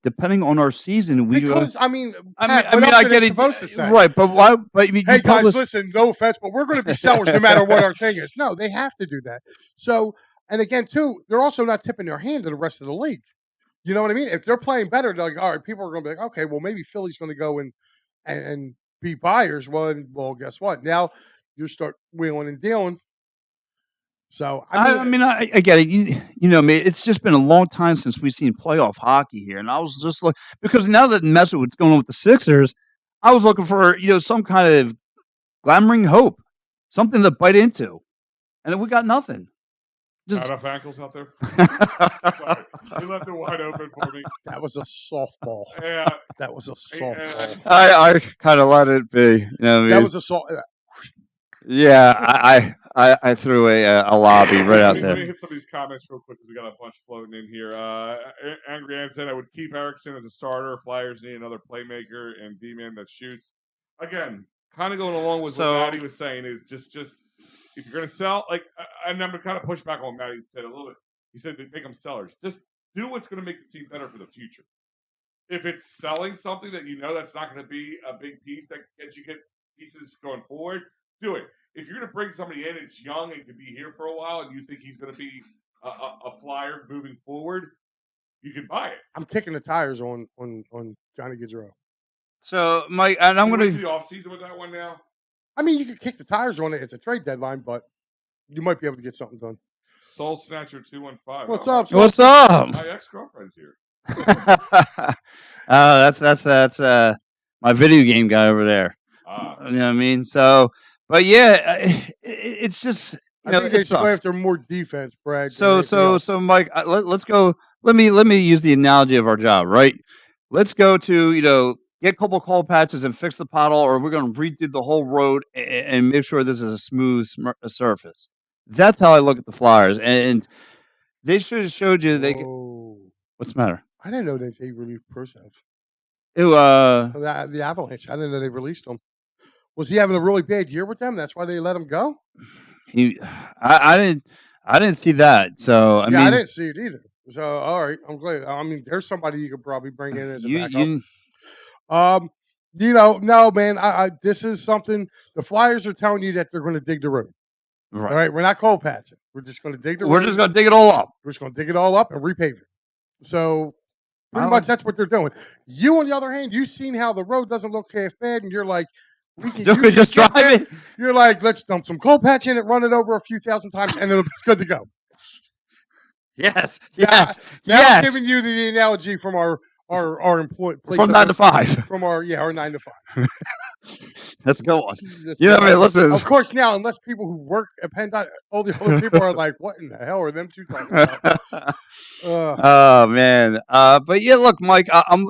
Depending on our season, I get it. Supposed to say? Right, but why? But hey guys, listen. No offense, but we're going to be sellers no matter what our thing is. No, they have to do that. So. And again, too, they're also not tipping their hand to the rest of the league. You know what I mean? If they're playing better, they're like, all right, people are going to be like, okay, well, maybe Philly's going to go and be buyers. Well, guess what? Now you start wheeling and dealing. So, I get it. It's just been a long time since we've seen playoff hockey here. And I was just like, because now that mess with what's going on with the Sixers, I was looking for, some kind of glimmering hope, something to bite into. And then we got nothing. Not enough ankles out there. Sorry. You left it wide open for me. That was a softball. Yeah. That was a softball. I kind of let it be. That was a soft. Yeah, I threw a lobby right out there. Let me hit some of these comments real quick because we got a bunch floating in here. Angry Ann said, I would keep Erickson as a starter. Flyers need another playmaker and D-man that shoots. Again, kind of going along with what Maddie was saying is just if you're going to sell, and I'm going to kind of push back on what Maddie said a little bit. He said they make them sellers. Just do what's going to make the team better for the future. If it's selling something that that's not going to be a big piece that gets you get pieces going forward, do it. If you're going to bring somebody in, it's young and can be here for a while, and you think he's going to be a flyer moving forward, you can buy it. I'm kicking the tires on Johnny Gaudreau. So, Mike, and I'm going to the offseason with that one now. I mean, you could kick the tires on it at the trade deadline, but you might be able to get something done. Soul Snatcher 215. What's up? What's up? My ex-girlfriend's here. That's my video game guy over there. You know what I mean? So, but yeah, it's just I think they should go after more defense, Brad. So, Mike, let's go. Let me use the analogy of our job, right? Let's go to get a couple cold patches and fix the pothole, or we're going to redo the whole road and make sure this is a smooth surface. That's how I look at the Flyers, and they should have showed you. What's the matter? I didn't know that they released Prosev. The Avalanche. I didn't know they released him. Was he having a really bad year with them? That's why they let him go. I didn't see that. So I didn't see it either. So all right, I'm glad. I mean, there's somebody you could probably bring in as a backup. No, man. This is something the Flyers are telling you that they're going to dig the road. Right. All right, we're not cold patching. We're just going to dig the road. We're just going to dig it all up. We're just going to dig it all up and repave it. So Pretty much that's what they're doing. You, on the other hand, you've seen how the road doesn't look half bad, and you're like, you can just drive it. You're like, let's dump some coal patch in it, run it over a few thousand times, and it's good to go. Yes. I'm giving you the analogy from our employee from 9 to 5. From our 9 to 5. That's a good one. Listen. Of course, now unless people who work at PennDOT, all the other people are like, "What in the hell are them two talking about?" Oh man. But yeah, look, Mike.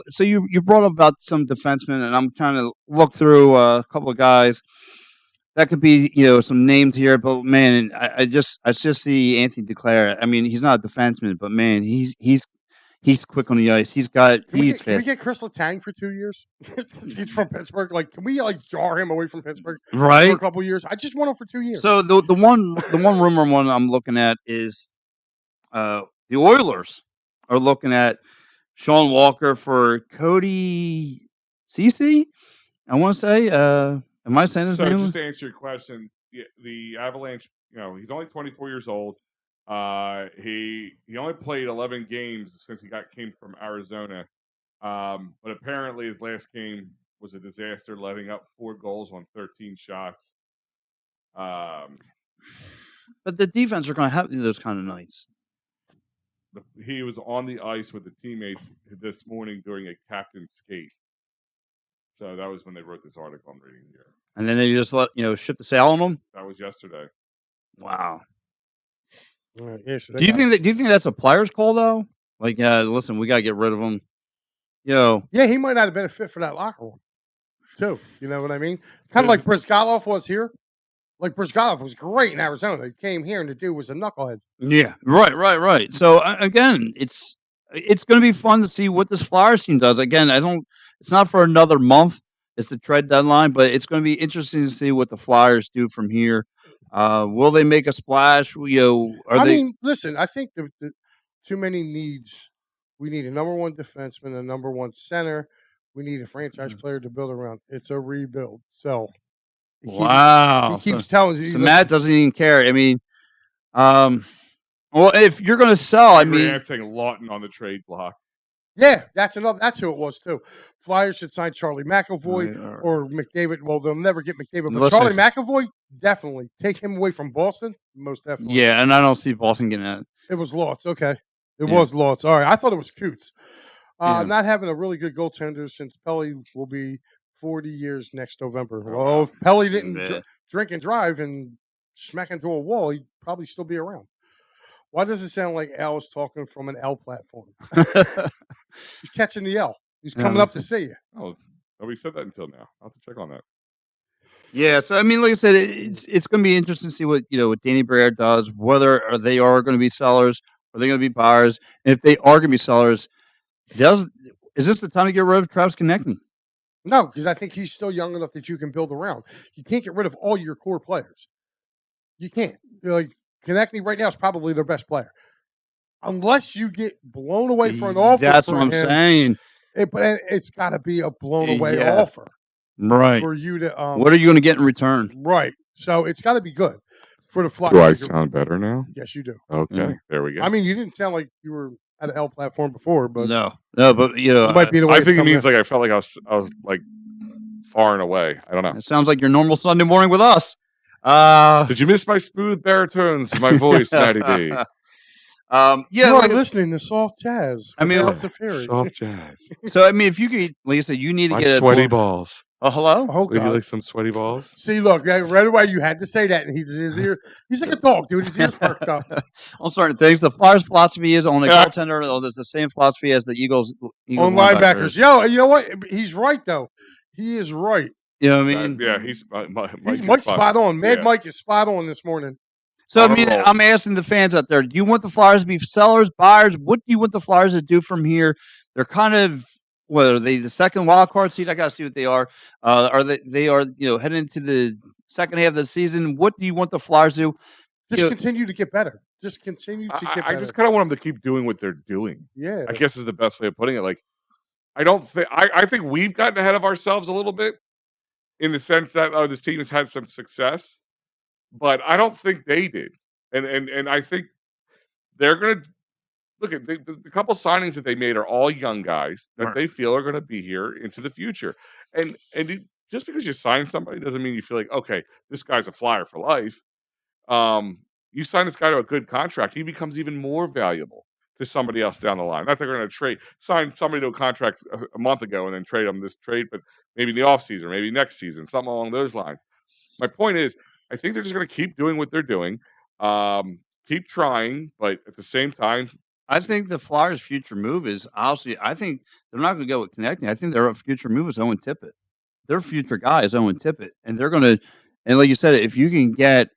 So you brought up about some defensemen, and I'm trying to look through a couple of guys that could be, some names here. But man, I just see Anthony Duclair. I mean, he's not a defenseman, but man, he's quick on the ice. Can we get Chris Letang for 2 years? He's from Pittsburgh. Like, can we jar him away from Pittsburgh for a couple years? I just want him for 2 years. So the one rumor one I'm looking at is the Oilers are looking at Sean Walker for Cody Ceci. I want to say, am I saying his name? So just to answer your question, the Avalanche, he's only 24 years old. He only played 11 games since he came from Arizona. But apparently his last game was a disaster, letting up 4 goals on 13 shots. But the defense are going to have those kind of nights. He was on the ice with the teammates this morning during a captain's skate. So that was when they wrote this article I'm reading here. And then they just let ship the sail on them. That was yesterday. Wow. Yeah, do you think that's a player's call though? Like, listen, we gotta get rid of him. Yeah, he might not have been a fit for that locker room, too. You know what I mean? Kind of like Brizgalov was here. Like, Brizgalov was great in Arizona. He came here, and the dude was a knucklehead. Yeah, right. So again, it's going to be fun to see what this Flyers team does. Again, it's not for another month. It's the trade deadline, but it's going to be interesting to see what the Flyers do from here. Will they make a splash? Listen, I think the too many needs. We need a number one defenseman, a number one center. We need a franchise player to build around. It's a rebuild. So, he keeps telling you. So Matt doesn't even care. I mean, well, if you're going to sell, saying Lawton on the trade block. Yeah, that's who it was too. Flyers should sign Charlie McAvoy or McDavid. Well, they'll never get McDavid, but Charlie McAvoy, definitely take him away from Boston. Most definitely. Yeah, and I don't see Boston getting that. It was Lutz. Okay, it was Lutz. All right, I thought it was Coots. Not having a really good goaltender since Pelly will be 40 years next November. Well, if Pelly didn't drink and drive and smack into a wall, he'd probably still be around. Why does it sound like Al is talking from an L platform? He's catching the L. He's coming up to see you. Oh, nobody said that until now. I'll have to check on that. Yeah, so I mean, like I said, it's going to be interesting to see what Danny Briere does. Whether they are going to be sellers, or they're going to be buyers. And if they are going to be sellers, is this the time to get rid of Travis Konechny? No, because I think he's still young enough that you can build around. You can't get rid of all your core players. You can't. Konechny right now is probably their best player. Unless you get blown away for an offer. That's what I'm saying. But it's got to be a blown away offer. Right. For you to. What are you going to get in return? Right. So it's got to be good for the Flyers. Do I sound better now? Yes, you do. Okay. There we go. I mean, you didn't sound like you were at an L platform before, but. No, but it might be the way I think it means I felt like I was like far and away. I don't know. It sounds like your normal Sunday morning with us. Did you miss my smooth baritones, my voice, Matty B? You're listening to soft jazz. I mean, soft jazz. So I mean, if you could, like I said, you need to get sweaty balls. Oh, hello. Oh, would you like some sweaty balls? See, look, right away you had to say that, and his ear. He's like a dog, dude. His ears perked up. On certain things, the Flyers' philosophy is on a goaltender. It's the same philosophy as the Eagles on linebackers. Yo, you know what? He's right though. He is right. You know what I mean? Yeah, he's Mike's spot on. Mad Mike is spot on this morning. So, I mean, I'm asking the fans out there, do you want the Flyers to be sellers, buyers? What do you want the Flyers to do from here? They're kind of, what are they, the second wild card seed? I got to see what they are. They are heading into the second half of the season. What do you want the Flyers to do? Just continue to get better. Just continue to get better. I just kind of want them to keep doing what they're doing. Yeah. I guess is the best way of putting it. Like, I think we've gotten ahead of ourselves a little bit in the sense that this team has had some success. But I don't think they did, and I think they're gonna look at the couple signings that they made are all young guys that Right. they feel are going to be here into the future. And just because you sign somebody doesn't mean you feel like, okay, this guy's a flyer for life. You sign this guy to a good contract, he becomes even more valuable to somebody else down the line. Not that they're going to sign somebody to a contract a month ago and then trade them this trade, but maybe in the offseason, maybe next season, something along those lines. My point is, I think they're just going to keep doing what they're doing, keep trying, but at the same time, I think the Flyers' future move is obviously. I think they're not going to go with connecting. I think their future move is Owen Tippett. Their future guy is Owen Tippett, and they're going to. And like you said, if you can get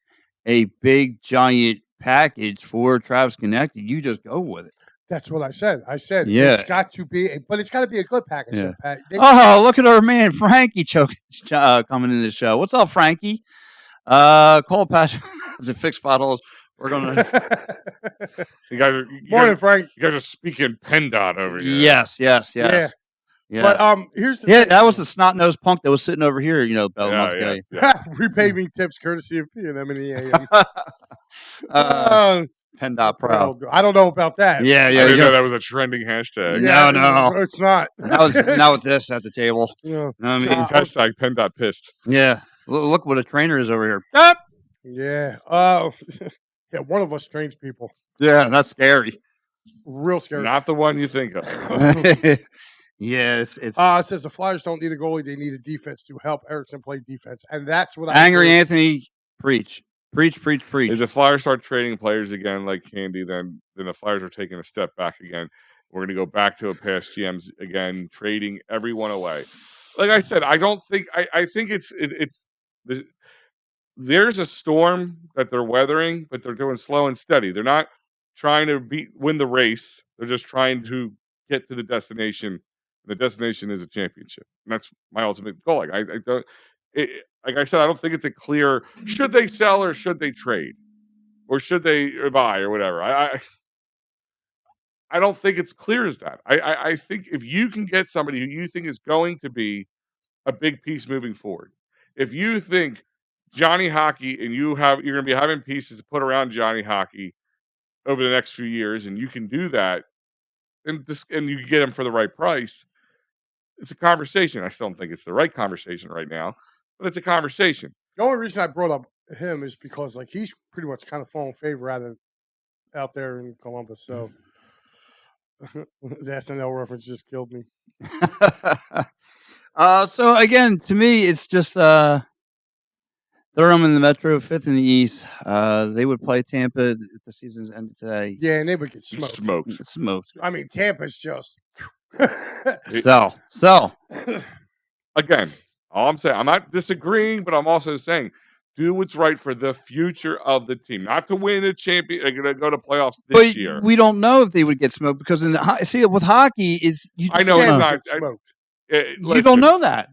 a big giant package for Travis Connected, you just go with it. That's what I said. Yeah. It's got to be, but it's got to be a good package. Yeah. Pat. Oh, look at our man Frankie coming in the show. What's up, Frankie? Call Pat. Is it fixed bottles? We're gonna. Morning, Frank. You guys are speaking PennDOT over here. Yes. Yeah. Yes. But here's the thing. That was the snot nosed punk that was sitting over here. Belmont repaving tips courtesy of P&M and the AM. PennDOT proud. I don't know about that. Yeah. I didn't know that was a trending hashtag. Yeah, no, it's not. Not with this at the table. Yeah. I mean, hashtag PennDOT pissed. Yeah. Look what a trainer is over here. Yeah. Yeah. One of us trains people. Yeah, that's scary. Real scary. Not the one you think of. Yeah, it's. It says the Flyers don't need a goalie; they need a defense to help Erickson play defense, and that's what Angry Anthony preach. If the Flyers start trading players again like candy, then the Flyers are taking a step back again. We're going to go back to a past GMs again, trading everyone away. Like I said, I don't think I think there's a storm that they're weathering, but they're doing slow and steady. They're not trying to win the race. They're just trying to get to the destination. The destination is a championship. And that's my ultimate goal. Like I don't. Like I said, I don't think it's a clear should they sell or should they trade or should they buy or whatever. I don't think it's clear as that. I think if you can get somebody who you think is going to be a big piece moving forward, if you think Johnny Hockey and you're going to be having pieces to put around Johnny Hockey over the next few years, and you can do that, and you get him for the right price, it's a conversation. I still don't think it's the right conversation right now, but it's a conversation. The only reason I brought up him is because he's pretty much kind of fallen favor out there in Columbus. So the SNL reference just killed me. So again, to me, it's just Durham in the Metro, 5th in the East. They would play Tampa if the season's ended today. Yeah, and they would get smoked. Smoked. I mean, Tampa's just sell. Again, all I'm saying, I'm not disagreeing, but I'm also saying, do what's right for the future of the team, not to win a champion. They're going to go to playoffs this year. We don't know if they would get smoked because with hockey, I know it's not smoked. You don't know that,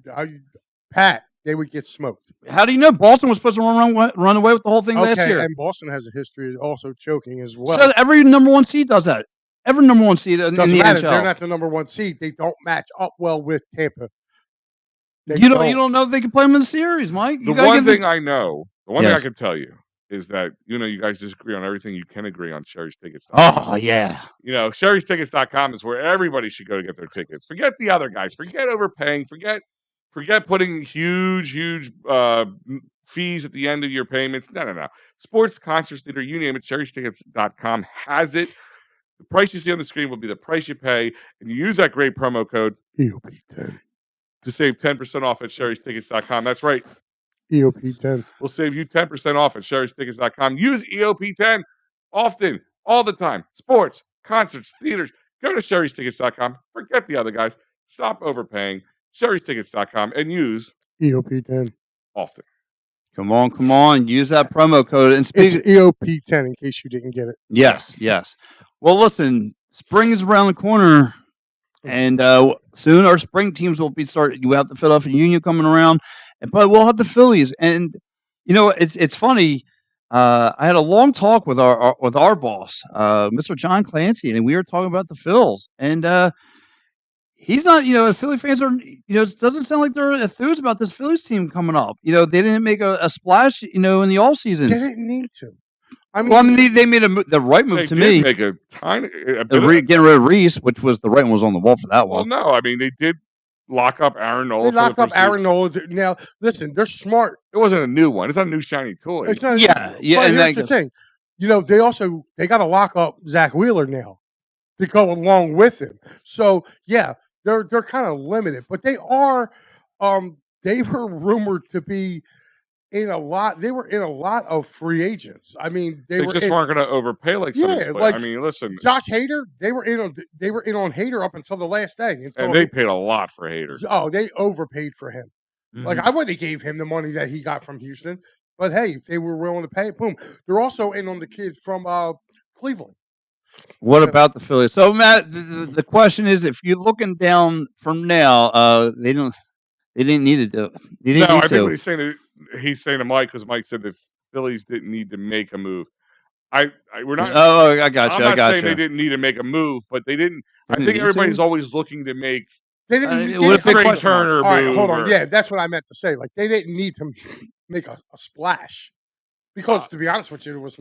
Pat. They would get smoked. How do you know? Boston was supposed to run away with the whole thing last year. And Boston has a history of also choking as well. So every number one seed does that. Every number one seed in the matter. NHL. They're not the number one seed. They don't match up well with Tampa. You don't know if they can play them in the series, Mike. The one thing I can tell you is that you guys disagree on everything you can agree on Sherry's Tickets. Oh yeah. Sherry's Tickets.com is where everybody should go to get their tickets. Forget the other guys. Forget overpaying. Forget putting huge fees at the end of your payments. No. Sports, concerts, theater, you name it, Sherry'sTickets.com has it. The price you see on the screen will be the price you pay, and you use that great promo code EOP10 to save 10% off at Sherry'sTickets.com. That's right. EOP10. We'll save you 10% off at Sherry'sTickets.com. Use EOP10 often, all the time. Sports, concerts, theaters. Go to Sherry'sTickets.com. Forget the other guys. Stop overpaying. Sherry'sTickets.com and use EOP10 often. Come on. Use that promo code. And it's EOP10 in case you didn't get it. Yes. Well, listen, spring is around the corner, and soon our spring teams will be starting. You have the Philadelphia Union coming around, but we'll have the Phillies. And it's funny. I had a long talk with our boss, Mr. John Clancy, and we were talking about the Phils. And he's not, Philly fans are, it doesn't sound like they're enthused about this Phillies team coming up. They didn't make a splash, in the all season. They didn't need to. I mean, Well, I mean, they made the right move They to did me. make a tiny bit Getting rid of Reese, which was the right one, was on the wall for that Well, one. no, I mean they did lock up Aaron Nola. they locked up Aaron Nola. Now, listen, they're smart. It wasn't a new one. It's not a new shiny toy. It's not. Yeah. But And here's the thing. They got to lock up Zach Wheeler now to go along with him. So yeah, they're kind of limited, but they are. They were rumored to be in a lot. They were in a lot of free agents. I mean, They just weren't going to overpay like some of these players. I mean, listen, Josh Hader. They were in on Hader up until the last day, and they paid a lot for Hader. Oh, they overpaid for him. Mm-hmm. Like I wouldn't have gave him the money that he got from Houston, but hey, if they were willing to pay it, boom. They're also in on the kid from Cleveland. What about the Phillies? So Matt, the question is, if you're looking down from now, they didn't need to do it. No, I think what he's saying to Mike, because Mike said the Phillies didn't need to make a move. We're not. Oh, I got you. I'm not saying they didn't need to make a move, but they didn't. I think everybody's always looking to make. They didn't. Trey Turner all right, move. hold on. Yeah, that's what I meant to say. Like they didn't need to make a splash, because to be honest with you, it was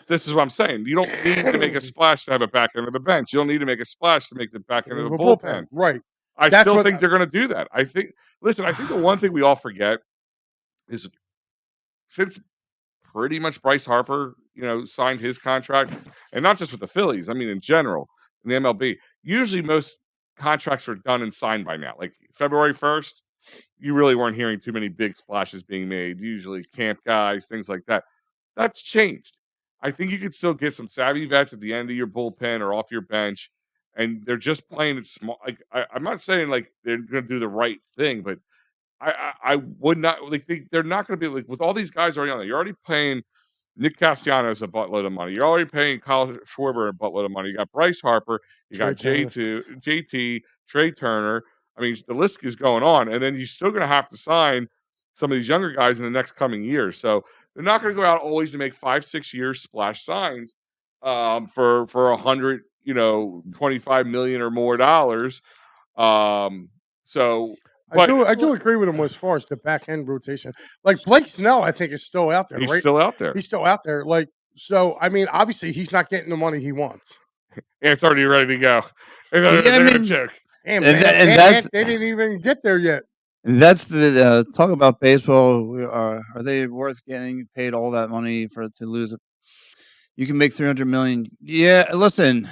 This is what I'm saying. You don't need to make a splash to have a back end of the bench. You don't need to make a splash to make the back end of the bullpen. Right. I still think they're going to do that. I think the one thing we all forget is since pretty much Bryce Harper, signed his contract, and not just with the Phillies, I mean in general, in the MLB, usually most contracts are done and signed by now. Like February 1st, you really weren't hearing too many big splashes being made. Usually camp guys, things like that. That's changed. I think you could still get some savvy vets at the end of your bullpen or off your bench, and they're just playing it small. Like I'm not saying like they're going to do the right thing, but I would not like they're not going to be like with all these guys already on there. You're already paying Nick Castellanos a buttload of money. You're already paying Kyle Schwarber a buttload of money. You got Bryce Harper. You got JT, Trey Turner. I mean, the list is going on, and then you're still going to have to sign some of these younger guys in the next coming years. So they're not going to go out always to make 5-6 year splash signs for $100, $25 million or more dollars. I do agree with him as far as the back end rotation. Like Blake Snell, I think is still out there. He's still out there. He's still out there. Like so, I mean, obviously he's not getting the money he wants. Yeah, it's already ready to go. They didn't even get there yet. And that's the talk about baseball. Are they worth getting paid all that money to lose it? You can make $300 million. Yeah, listen.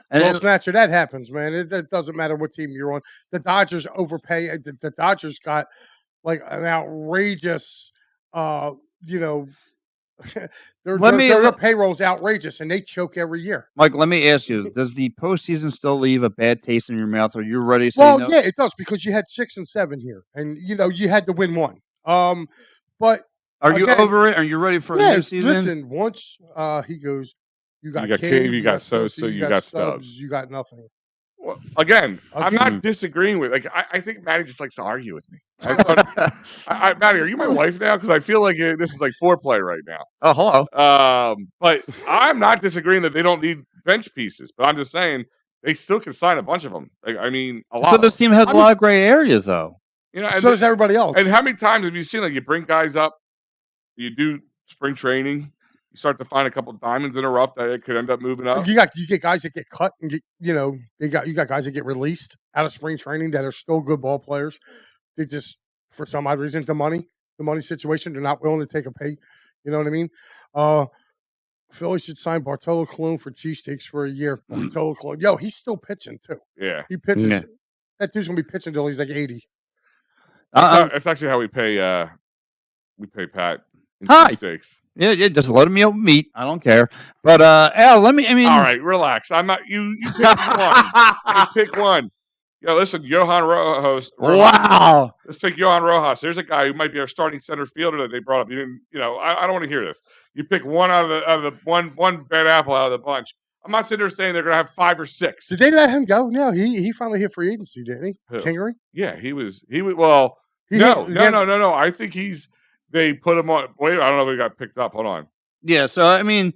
And Snatcher, that happens, man. It doesn't matter what team you're on. The Dodgers overpay. The Dodgers got like an outrageous, their payroll's outrageous, and they choke every year. Mike, let me ask you: does the postseason still leave a bad taste in your mouth? Are you ready to say no? Yeah, it does because you had 6 and 7 here, and you had to win one. But are you over it? Are you ready for a new season? Listen, once he goes. You got Cave, you got Sosa, you got Stubbs. You got nothing. Well, again, I'm not disagreeing with. Like, I think Maddie just likes to argue with me. Maddie, are you my wife now? Because I feel like this is like foreplay right now. Oh, hello. But I'm not disagreeing that they don't need bench pieces. But I'm just saying they still can sign a bunch of them. Like, I mean, a lot. So this team has a lot of gray areas, though. And so does everybody else. And how many times have you seen like you bring guys up, you do spring training. You start to find a couple of diamonds in a rough that it could end up moving up. You get guys that get cut and you got guys that get released out of spring training that are still good ball players. They just for some odd reason the money situation they're not willing to take a pay. You know what I mean? Philly should sign Bartolo Colon for cheesesteaks for a year. Bartolo Colon, he's still pitching too. Yeah, he pitches. Yeah. That dude's gonna be pitching until he's like 80. That's actually how we pay Pat in cheesesteaks. Yeah, just load me up with meat. I don't care. But Al, all right, relax. I'm not you pick one. You pick one. Listen, Johan Rojas. Wow. Let's take Johan Rojas. There's a guy who might be our starting center fielder that they brought up. You didn't, I don't want to hear this. You pick one out of the one bad apple out of the bunch. I'm not sitting there saying they're gonna have 5 or 6. Did they let him go? No, he finally hit free agency, didn't he? Who? Kingery? Yeah, he was well, no. I think they put him on. Wait, I don't know if he got picked up. Hold on. Yeah, so I mean,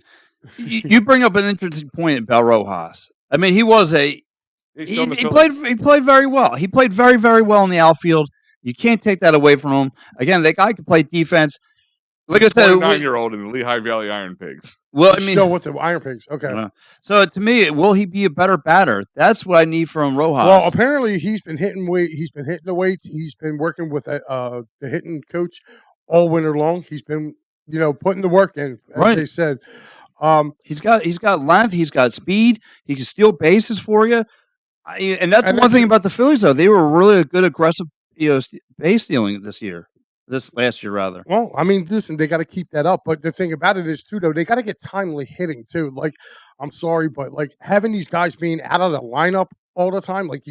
you bring up an interesting point about Rojas. I mean, he played very well. He played very, very well in the outfield. You can't take that away from him. Again, that guy can play defense. Like I said, 49-year-old in the Lehigh Valley Iron Pigs. Well, He's still with the Iron Pigs. Okay. So to me, will he be a better batter? That's what I need from Rojas. Well, apparently he's been hitting weight. He's been hitting the weights. He's been working with the hitting coach all winter long. He's been, putting the work in, as they said. He's got length. He's got speed. He can steal bases for you. And that's one thing about the Phillies, though. They were really a good aggressive, base stealing this last year, rather. Well, I mean, listen, they got to keep that up. But the thing about it is, too, though, they got to get timely hitting, too. Like, I'm sorry, but, like, having these guys being out of the lineup all the time, like,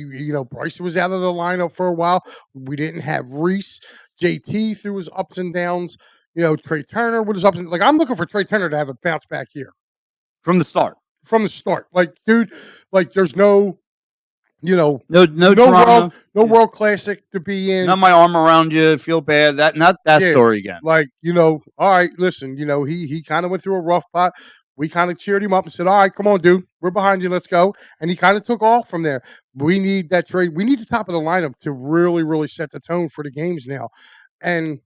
Bryce was out of the lineup for a while. We didn't have Reese. JT through his ups and downs. Trey Turner with his ups and downs. Like, I'm looking for Trey Turner to have a bounce back here. From the start. Like, dude, like, there's no... no world classic to be in. Not my arm around you, feel bad. Not that story again. Like, all right, listen, he kind of went through a rough spot. We kind of cheered him up and said, all right, come on, dude, we're behind you, let's go. And he kind of took off from there. We need that trade. We need the top of the lineup to really, really set the tone for the games now. And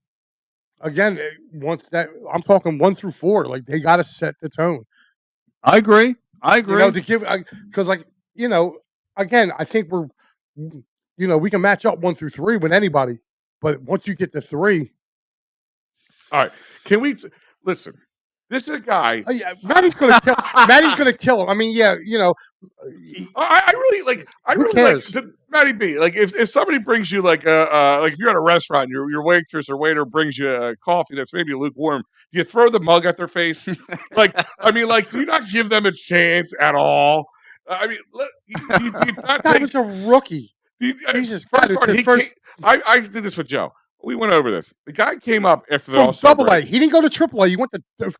again, once that, I'm talking 1 through 4, like they got to set the tone. I agree. To give, because again, I think we can match up 1 through 3 with anybody, but once you get to 3. All right. Can we listen? This is a guy. Matty's going to kill. Matty's going to kill him. I mean, I really like Matty B. Like if somebody brings you like if you're at a restaurant, your waitress or waiter brings you a coffee that's maybe lukewarm, do you throw the mug at their face? Do you not give them a chance at all? I mean, you not that was a rookie. Jesus Christ! I did this with Joe. We went over this. The guy came up after the All-Star break. He didn't go to Triple A. He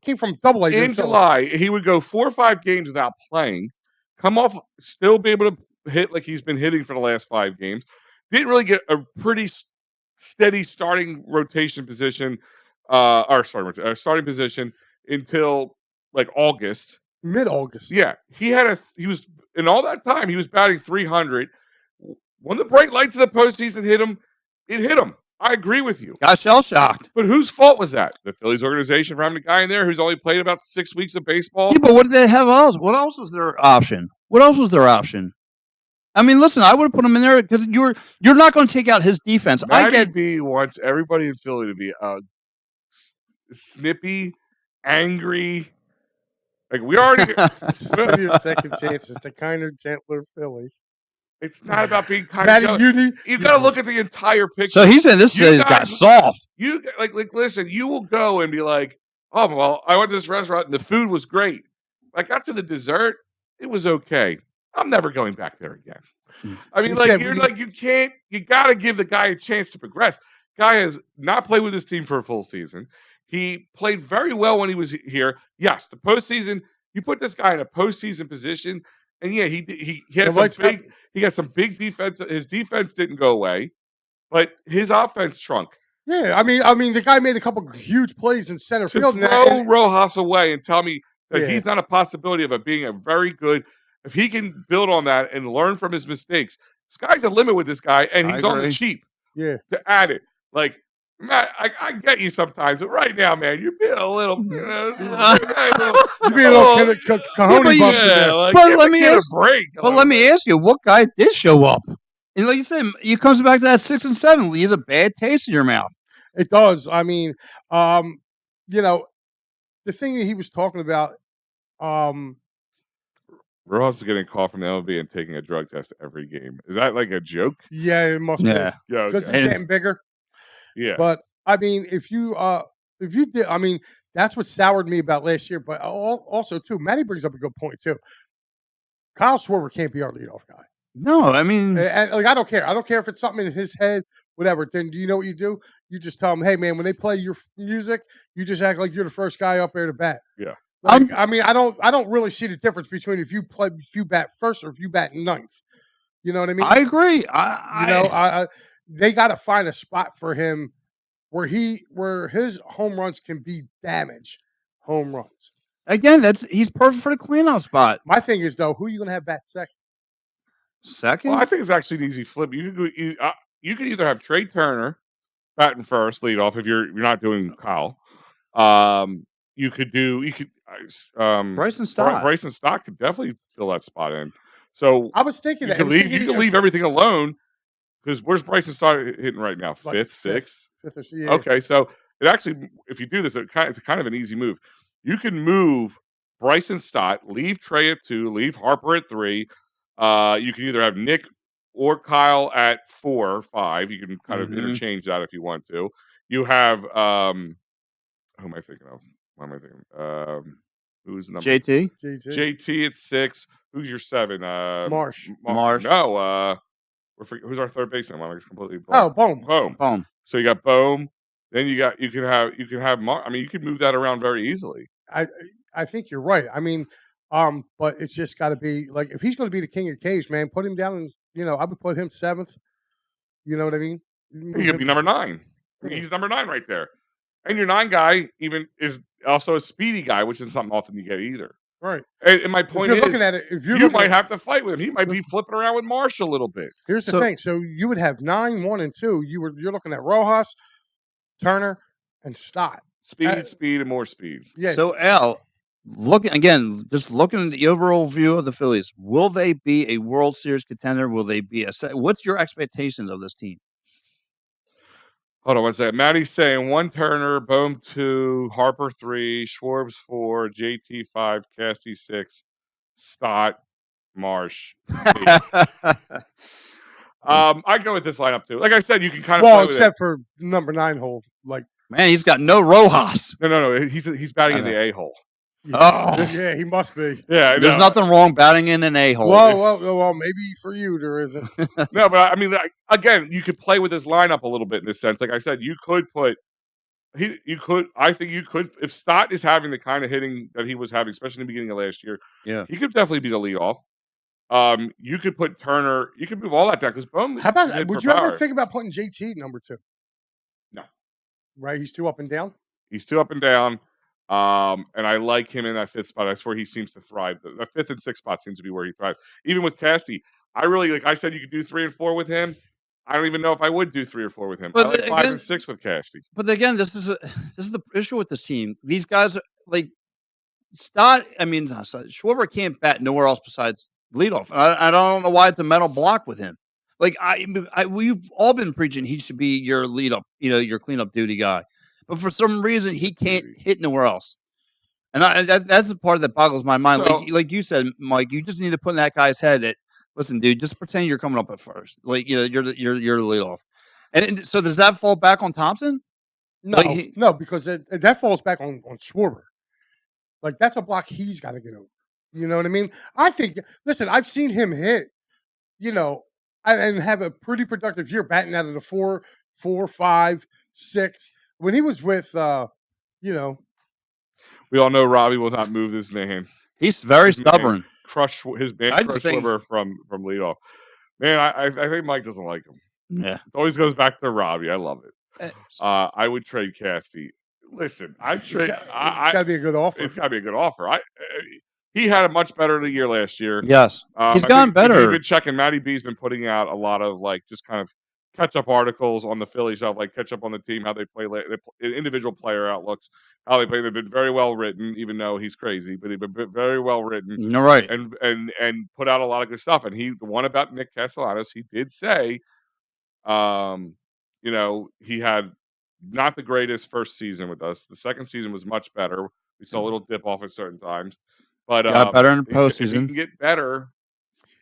came from Double A. In July, he would go 4 or 5 games without playing, come off, still be able to hit like he's been hitting for the last 5 games. Didn't really get a pretty steady starting rotation position, starting position until like August. Mid-August. Yeah. He was in all that time, he was batting 300. When the bright lights of the postseason hit him, it hit him. I agree with you. Got shell-shocked. But whose fault was that? The Phillies organization for having a guy in there who's only played about 6 weeks of baseball? Yeah, but what did they have else? What else was their option? I mean, listen, I would have put him in there because you're not going to take out his defense. Matty B wants everybody in Philly to be snippy, angry. Like we already give you second chances, the kinder, gentler Phillies. It's not about being kind of. You got to look at the entire picture. So he's saying this city's got soft. You listen. You will go and be like, "Oh well, I went to this restaurant and the food was great. I got to the dessert, it was okay. I'm never going back there again." I mean, you can't. You got to give the guy a chance to progress. Guy has not played with his team for a full season. He played very well when he was here. Yes, the postseason. You put this guy in a postseason position. And yeah, he had some big defense. His defense didn't go away, but his offense shrunk. Yeah, I mean, the guy made a couple huge plays in center field. Throw Rojas away and tell me that he's not a possibility of it being a very good. If he can build on that and learn from his mistakes, sky's the limit with this guy, and he's on the cheap. Yeah, to add it, like Matt, I get you sometimes, but right now, man, you're being a little, you're being a little cojones busted there. Like, but let me ask, let me ask you, what guy did show up? And like you said, it comes back to that 6 and 7 leaves a bad taste in your mouth. It does. I mean, the thing that he was talking about, Rojas is getting a call from the MLB and taking a drug test every game. Is that like a joke? Yeah, it must be. Yeah, because it's getting bigger. Yeah, but I mean, if you did, I mean, that's what soured me about last year. But also too, Matty brings up a good point too. Kyle Schwarber can't be our leadoff guy. No, I mean, like I don't care. I don't care if it's something in his head, whatever. Then do you know what you do? You just tell him, hey man, when they play your music, you just act like you're the first guy up there to bat. Yeah. Like, I mean, I don't really see the difference between if you bat first or if you bat ninth. You know what I mean? I agree. They got to find a spot for him where his home runs can be damage home runs. Again, he's perfect for the cleanout spot. My thing is though, who are you going to have bat second? Second? Well, I think it's actually an easy flip. You can either have Trey Turner batting first, lead off if you're not doing Kyle, You could Bryson Stott. Bryson Stott could definitely fill that spot in. So I was thinking you that. could leave everything alone because where's Bryson Stott hitting right now? Like Fifth, sixth. Yeah. Okay, so it actually, if you do this, it's kind of an easy move. You can move Bryson Stott, leave Trey at 2, leave Harper at 3. You can either have Nick or Kyle at 4 or 5. You can kind of interchange that if you want to. You have who am I thinking of? What am I thinking? Who's number JT at 6. Who's your 7? Marsh. No, who's our third baseman? I'm completely blank. Bohm. So you got Bohm. Then you can have Mark. I mean, you can move that around very easily. I think you're right. I mean, but it's just got to be like if he's going to be the king of K's, man, put him down. And I would put him 7th. You know what I mean? He could be number 9. He's number 9 right there. And your 9 guy even is also a speedy guy, which isn't something often you get either. Right. And my point is, looking at it, you might have to fight with him. He might be flipping around with Marsh a little bit. Here's the thing. So you would have 9, 1, and 2. You're looking at Rojas, Turner, and Stott. Speed, and more speed. Yeah. So Al, looking at the overall view of the Phillies, will they be a World Series contender? Will they be what's your expectations of this team? Hold on one second. Maddie's saying 1 Turner, Bohm 2, Harper 3, Schwartz 4, JT 5, Cassie 6, Stott, Marsh. I go with this lineup too. Like I said, you can kind of play except for number 9 hole. Like, man, he's got no Rojas. No. He's batting in the A hole. Yeah, he must be. Yeah, there's nothing wrong batting in an A hole. Well, maybe for you there isn't. No, but I mean, again, you could play with this lineup a little bit in this sense. Like I said, you could put. I think you could. If Stott is having the kind of hitting that he was having, especially in the beginning of last year, he could definitely be the leadoff. You could put Turner. You could move all that down because Bohm. How about? Would you ever think about putting JT number 2? No. Right, he's too up and down. He's too up and down. And I like him in that 5th spot. That's where he seems to thrive. The 5th and 6th spot seems to be where he thrives. Even with Casty, I really like. I said you could do 3 and 4 with him. I don't even know if I would do 3 or 4 with him. But I like 5 and 6 with Casty. But again, this is the issue with this team. These guys are like Stott. I mean, Schwarber can't bat nowhere else besides leadoff. I don't know why it's a mental block with him. Like we've all been preaching he should be your lead up, your cleanup duty guy. But for some reason, he can't hit nowhere else, and that's a part that boggles my mind. So, like you said, Mike, you just need to put in that guy's head that, listen, dude, just pretend you're coming up at first. Like you're the leadoff. And so does that fall back on Thompson? No, no, because that falls back on Schwarber. Like that's a block he's got to get over. You know what I mean? I think. Listen, I've seen him hit, and have a pretty productive year batting out of the 4, 5, 6. When he was with, we all know Robbie will not move this man. He's very stubborn. Crush Schwarber from leadoff. Man, I think Mike doesn't like him. Yeah, it always goes back to Robbie. I love it. I would trade Casty. Listen, It's got to be a good offer. It's got to be a good offer. He had a much better year last year. Yes, he's gotten better. You've been checking. Matty B's been putting out a lot of just kind of catch-up articles on the Phillies stuff, catch up on the team, how they play, individual player outlooks, how they play. They've been very well written, even though he's crazy, but they've been very well written. You're right, and put out a lot of good stuff. And the one about Nick Castellanos, he did say, he had not the greatest first season with us. The second season was much better. We saw a little dip off at certain times, but got better in the postseason. He can get better.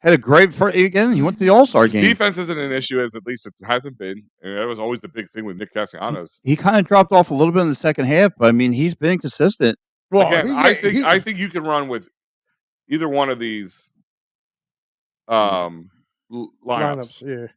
Had a great again. He went to the All-Star game. Defense isn't an issue, at least it hasn't been. And that was always the big thing with Nick Castellanos. He kind of dropped off a little bit in the second half, but I mean, he's been consistent. Well, again, I think you can run with either one of these lineups. Yeah,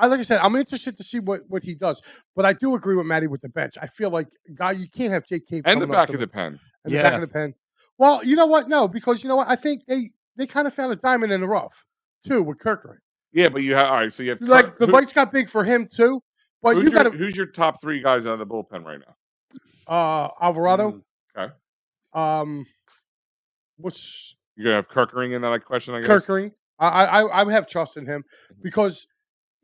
like I said, I'm interested to see what he does. But I do agree with Matty with the bench. I feel like you can't have J.K. and the back of the pen. And the back of the pen. Well, you know what? No, because you know what? I think they kind of found a diamond in the rough too with Kirkland. Yeah, but you have all right. So you have the bites got big for him too. But who's your top 3 guys out of the bullpen right now? Alvarado. Okay. What's you're gonna have Kirkering in that question? I guess Kirkering. I would have trust in him because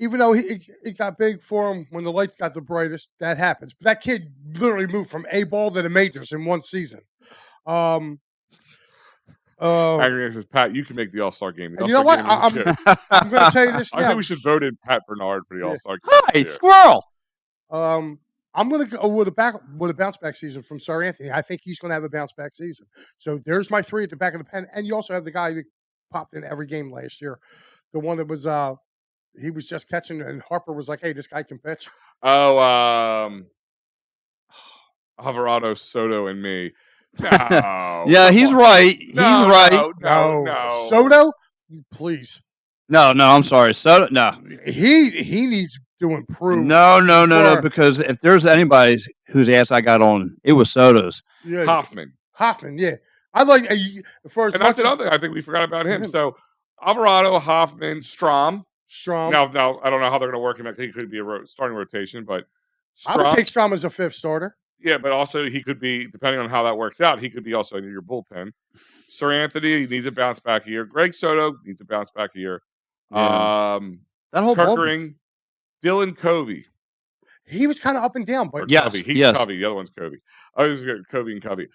even though it got big for him when the lights got the brightest, that happens. But that kid literally moved from A ball to the majors in one season. Angry says, Pat, you can make the All-Star game. You know what? I'm going to tell you this now. I think we should vote in Pat Bernard for the All-Star game. Hi, squirrel. I'm going to go with a bounce back season from Sir Anthony. I think he's going to have a bounce back season. So there's my 3 at the back of the pen. And you also have the guy that popped in every game last year. The one that was he was just catching, and Harper was like, "Hey, this guy can pitch." Oh, Alvarado, Soto, and me. No, yeah, he's right. He's right. No. Soto, please. No, I'm sorry. Soto, no. He needs to improve. No. Because if there's anybody whose ass I got on, it was Soto's. Yeah, Hoffman, yeah. I like first. And that's another thing. I think we forgot about him. So Alvarado, Hoffman, Strom. Now, I don't know how they're going to work him. He could be a starting rotation, but I would take Strom as a 5th starter. Yeah, but also he could be, depending on how that works out, he could be also in your bullpen. Sir Anthony needs a bounce back year. Greg Soto needs a bounce back year. Yeah. That whole Kirkering, Dylan Covey. He was kind of up and down, but Covey. He's Covey. The other one's Covey. Oh, this is Covey and Covey.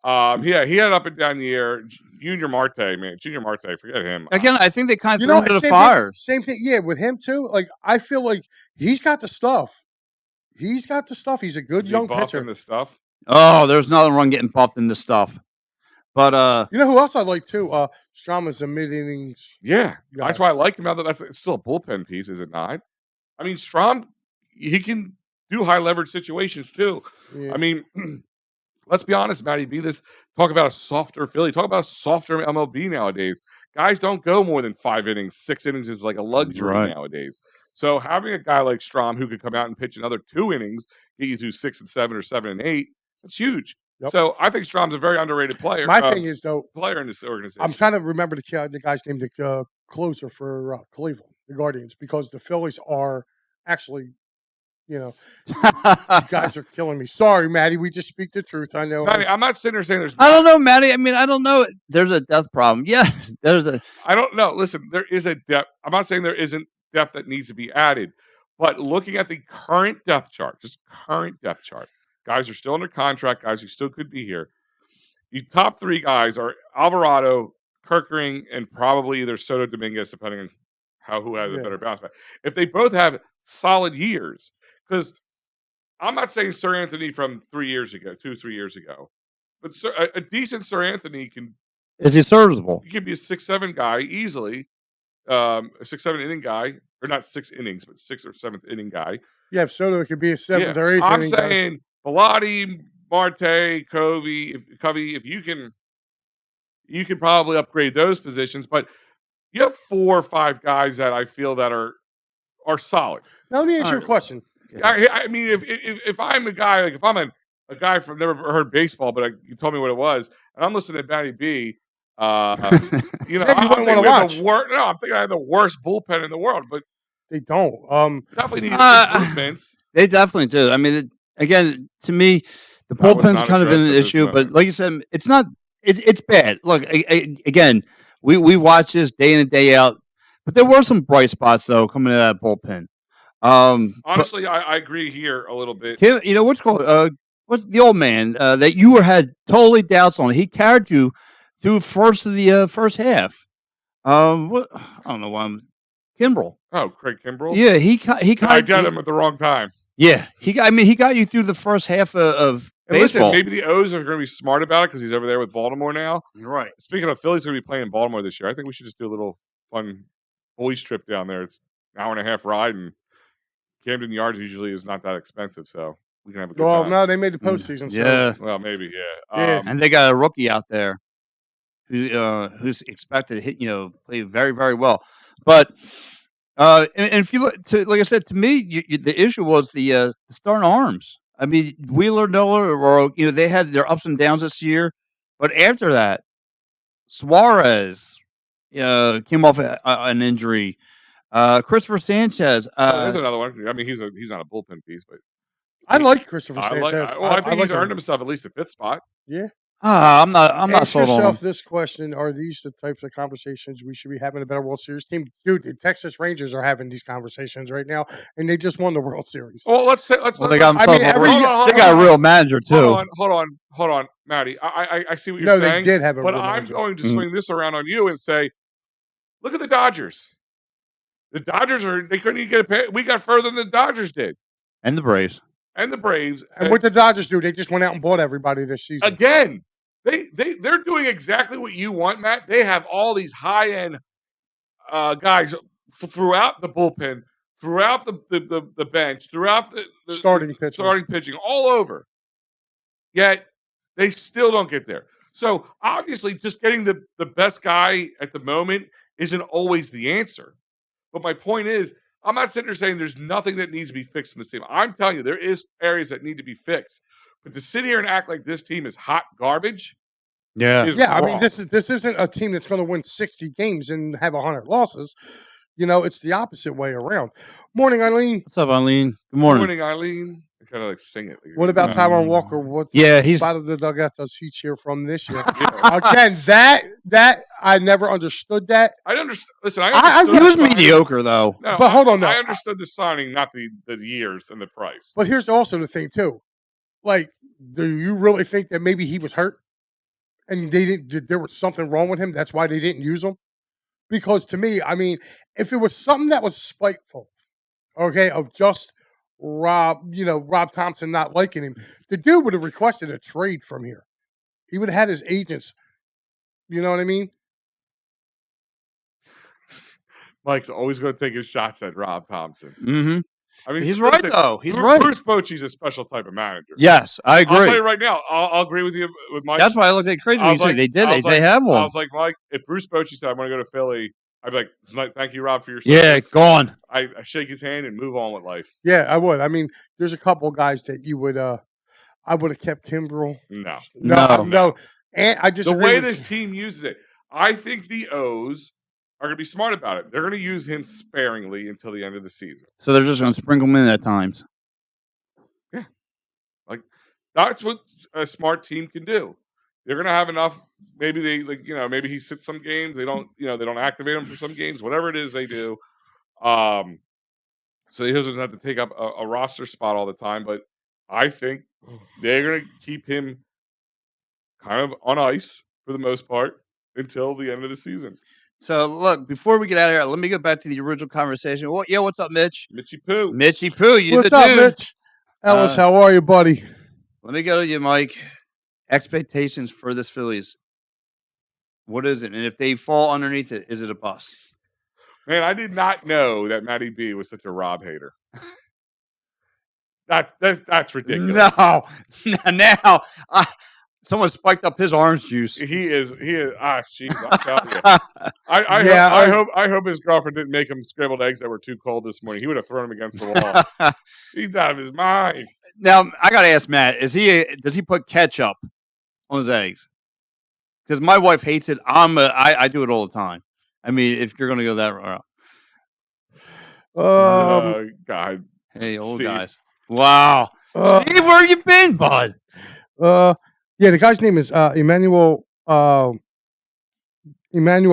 He had an up and down year. Junior Marte, forget him. Again, I think they kind of threw him to the fire. Same thing, yeah, with him too. Like, I feel like he's got the stuff. He's a good young pitcher. The stuff. Oh, there's nothing wrong getting buffed in the stuff. But you know who else I like too? Strom is a mid innings. Yeah, that's why I like him. Now that it's still a bullpen piece, is it not? I mean, Strom, he can do high leverage situations too. Yeah. I mean, let's be honest, Matty B. Talk about a softer Philly. Talk about a softer MLB nowadays. Guys don't go more than 5 innings. 6 innings is like a luxury nowadays. So having a guy like Strom who could come out and pitch another 2 innings, get you to 6 and 7 or 7 and 8, that's huge. Yep. So I think Strom's a very underrated player. My thing is, though, player in this organization. I'm trying to remember the guy's name, the closer for Cleveland, the Guardians, because the Phillies are actually, you guys are killing me. Sorry, Matty. We just speak the truth. I know. Matty, I'm not sitting there saying there's. I don't know, Matty. I mean, I don't know. There's a depth problem. Yes, there's a. I don't know. Listen, there is a depth. I'm not saying there isn't depth that needs to be added, but looking at the current depth chart, guys are still under contract. Guys who still could be here. The top 3 guys are Alvarado, Kirkering, and probably either Soto Dominguez, depending on who has a better bounce back. If they both have solid years, because I'm not saying Sir Anthony from 3 years ago, 2-3 years ago, but a decent Sir Anthony is he serviceable? He could be a 6-7 guy easily, a 6-7 inning guy, or not 6 innings, but 6th or 7th inning guy. Yeah, Soto could be a 7th or 8th. I'm saying Bilotti, Marte, Covey. If you can probably upgrade those positions, but you have 4 or 5 guys that I feel that are solid. Now let me ask you a question. I mean, if I'm a guy, like if I'm a guy from never heard baseball, but you told me what it was, and I'm listening to Matty B. I'm thinking I have the worst bullpen in the world, but they don't. Definitely need improvements. They definitely do. I mean, again, to me, the bullpen's kind of been an issue, but like you said, it's not. It's bad. Look, again, we watch this day in and day out, but there were some bright spots though coming out of that bullpen. Honestly, I agree here a little bit. What's called what's the old man that you had totally doubts on? He carried you through first half. I don't know why I'm Kimbrel. Oh, Craig Kimbrel. Yeah, he I got him at the wrong time. Yeah, he got you through the first half of baseball. Listen, maybe the O's are going to be smart about it because he's over there with Baltimore now. You're right. Speaking of Phillies, going to be playing in Baltimore this year. I think we should just do a little fun boys trip down there. It's an hour and a half ride, and Camden Yards usually is not that expensive, so we can have a good time. Well, no, they made the postseason. Yeah. So. Well, maybe, yeah. And they got a rookie out there who's expected to hit, play very, very well. But and if you look to, like I said, to me, the issue was the starting arms. I mean, Wheeler, Nola, or they had their ups and downs this year, but after that, Suarez came off an injury. Christopher Sanchez. There's another one. I mean, he's not a bullpen piece, but I like Christopher Sanchez. I think he's earned himself at least the 5th spot. Yeah. I'm not Ask sold on them. yourself this question: are these the types of conversations we should be having a better World Series team? Dude, the Texas Rangers are having these conversations right now, and they just won the World Series. Well, let's They got I mean, they got a real manager too. Hold on, Matty. I see what you're No, saying. they did have a but real I'm manager. going to swing this around on you and say, look at the Dodgers. The Dodgers they couldn't even get a pay. We got further than the Dodgers did. And the Braves. And the Braves. And what the Dodgers do, they just went out and bought everybody this season. Again, they're doing exactly what you want, Matt. They have all these high-end guys throughout the bullpen, throughout the bench, throughout the starting pitching, all over. Yet they still don't get there. So obviously, just getting the best guy at the moment isn't always the answer. But my point is, I'm not sitting there saying there's nothing that needs to be fixed in this team. I'm telling you, there is areas that need to be fixed. But to sit here and act like this team is hot garbage, yeah. Wrong. I mean, this isn't a team that's going to win 60 games and have 100 losses. You know, it's the opposite way around. Morning, Eileen. What's up, Eileen? Good morning. Morning, Eileen. I kind of like sing it. What about Taiwan Walker? What he's spot of the dugout does he cheer from this year? Again, that I never understood that. I understand. Listen, I he was mediocre though. No, but hold on, though. I understood the signing, not the years and the price. But here's also the thing too. Like, do you really think that maybe he was hurt and there was something wrong with him? That's why they didn't use him. Because to me, I mean, if it was something that was spiteful, okay, of just Rob Thompson not liking him, the dude would have requested a trade from here. He would have had his agents. You know what I mean? Mike's always going to take his shots at Rob Thompson. Mm-hmm. I mean, he's right though. He's right. Bruce Bochy's a special type of manager. Yes, I agree. I'll tell you right now. I'll agree with you with Mike. That's why I looked at crazy when you said they did. They have one. I was like, Mike, if Bruce Bochy said, "I'm going to go to Philly," I'd be like, "Thank you, Rob, for your service." Yeah, gone. I shake his hand and move on with life. Yeah, I would. I mean, there's a couple of guys that you would. I would have kept Kimbrel. No. And I just the way this team uses it. I think the O's are going to be smart about it. They're going to use him sparingly until the end of the season. So they're just going to sprinkle him in at times. Yeah, like that's what a smart team can do. They're going to have enough. Maybe maybe he sits some games. They don't activate him for some games. Whatever it is they do. So he doesn't have to take up a roster spot all the time. But I think they're going to keep him kind of on ice for the most part until the end of the season. So, look, before we get out of here, let me go back to the original conversation. What's up, Mitch? Mitchy Poo. Mitchy Poo, you what's the up, dude. Mitch? Ellis, how are you, buddy? Let me go to you, Mike. Expectations for this Phillies. What is it? And if they fall underneath it, is it a bust? Man, I did not know that Matty B was such a Rob hater. That's ridiculous. No. Now, someone spiked up his orange juice. He is. Jeez, I'm telling you. I hope his girlfriend didn't make him scrambled eggs that were too cold this morning. He would have thrown him against the wall. He's out of his mind. Now, I got to ask Matt, does he put ketchup on his eggs? Because my wife hates it. I do it all the time. I mean, if you're going to go that route. God. Hey, old Steve. guys. Wow. Steve, where you been, bud? Yeah, the guy's name is Emmanuel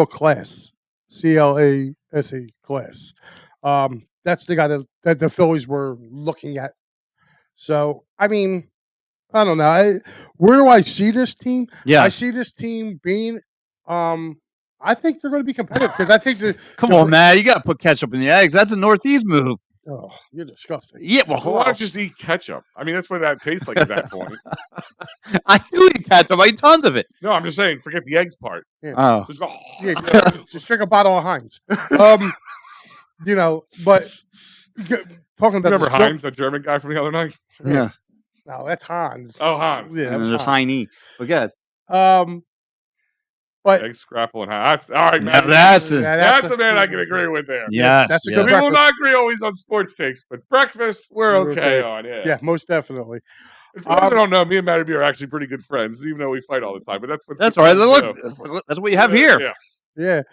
Class. C-L-A-S-E Class. That's the guy that the Phillies were looking at. So, I mean, I don't know. Where do I see this team? Yeah. I see this team being I think they're going to be competitive because I think Come on, man. You got to put ketchup in the eggs. That's a Northeast move. Oh, you're disgusting. Yeah, well, Why not just eat ketchup? I mean, that's what that tastes like at that point. I do eat ketchup. I eat tons of it. No, I'm just saying, forget the eggs part. Yeah. Oh. Just go, just drink a bottle of Heinz. But talking about remember Heinz, the German guy from the other night? Yeah. No, that's Hans. Oh, Hans. Yeah, And there's Heine. Forget. But egg scrapple and Hans. All right, man. That's a man I can agree with there. Yes. That's a We good will breakfast. not agree always on sports takes, but breakfast, we're okay on. Yeah. Yeah, most definitely. For those that don't know, me and Matty B are actually pretty good friends, even though we fight all the time. But that's all right. Look, that's what you have here. Yeah.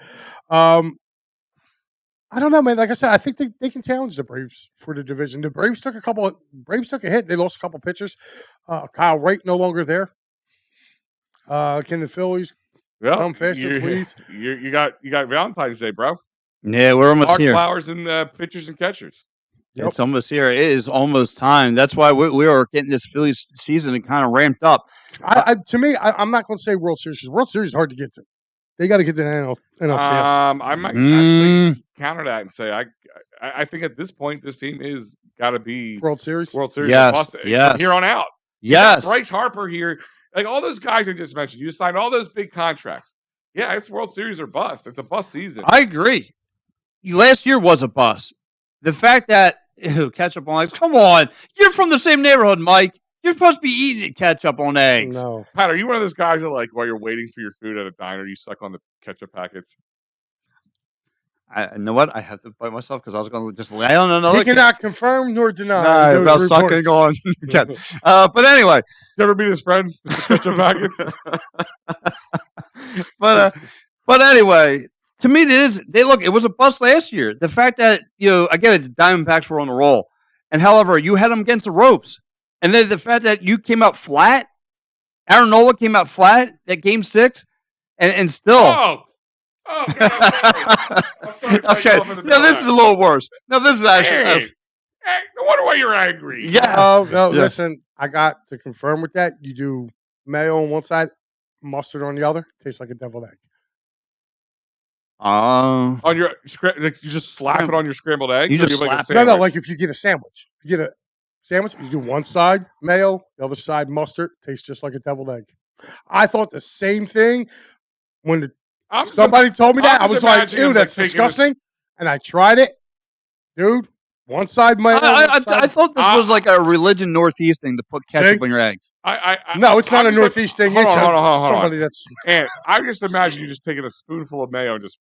I don't know, man. Like I said, I think they can challenge the Braves for the division. The Braves took a hit. They lost a couple pitchers. Kyle Wright no longer there. Can the Phillies Well, come faster, please? You got Valentine's Day, bro. Yeah, we're almost Large here. flowers and pitchers and catchers. Yep. It's almost here. It is almost time. That's why we are getting this Phillies season kind of ramped up. To me, I'm not going to say World Series. World Series is hard to get to. They got to get to the NLCS. I might actually counter that and say I think at this point this team is got to be World Series. Yes. From here on out. Yes. Bryce Harper here, like all those guys I just mentioned. You signed all those big contracts. Yeah, it's World Series or bust. It's a bust season. I agree. Last year was a bust. The fact that ketchup on eggs. Come on, you're from the same neighborhood, Mike. You're supposed to be eating ketchup on eggs. No, Pat, are you one of those guys that like while you're waiting for your food at a diner, you suck on the ketchup packets? You know what? I have to bite myself because I was going to just lay on another. he cannot confirm nor deny those about reports. sucking on. But anyway, You ever meet his friend with the ketchup packets? but anyway, to me, it was a bust last year. The fact that, I get it, the Diamondbacks were on the roll. And however, you had them against the ropes. And then the fact that you came out flat, Aaron Nola came out flat at game 6, and still. Oh, God, I'm sorry. Okay, now this is a little worse. Now this is actually. Hey, no wonder why you're angry. Yeah. No, listen, I got to confirm with that. You do mayo on one side, mustard on the other. Tastes like a deviled egg. On your, you just slap it on your scrambled egg. You just slap it. No, like if you get a sandwich, you do one side mayo, the other side mustard. Tastes just like a deviled egg. I thought the same thing when somebody told me that. I was like, ew, that's disgusting. And I tried it, dude. One side mayo. I thought this was like a religion Northeast thing to put ketchup on your eggs. No, it's not a Northeast thing. Hold on. Somebody that's. And I just imagine you just taking a spoonful of mayo and just,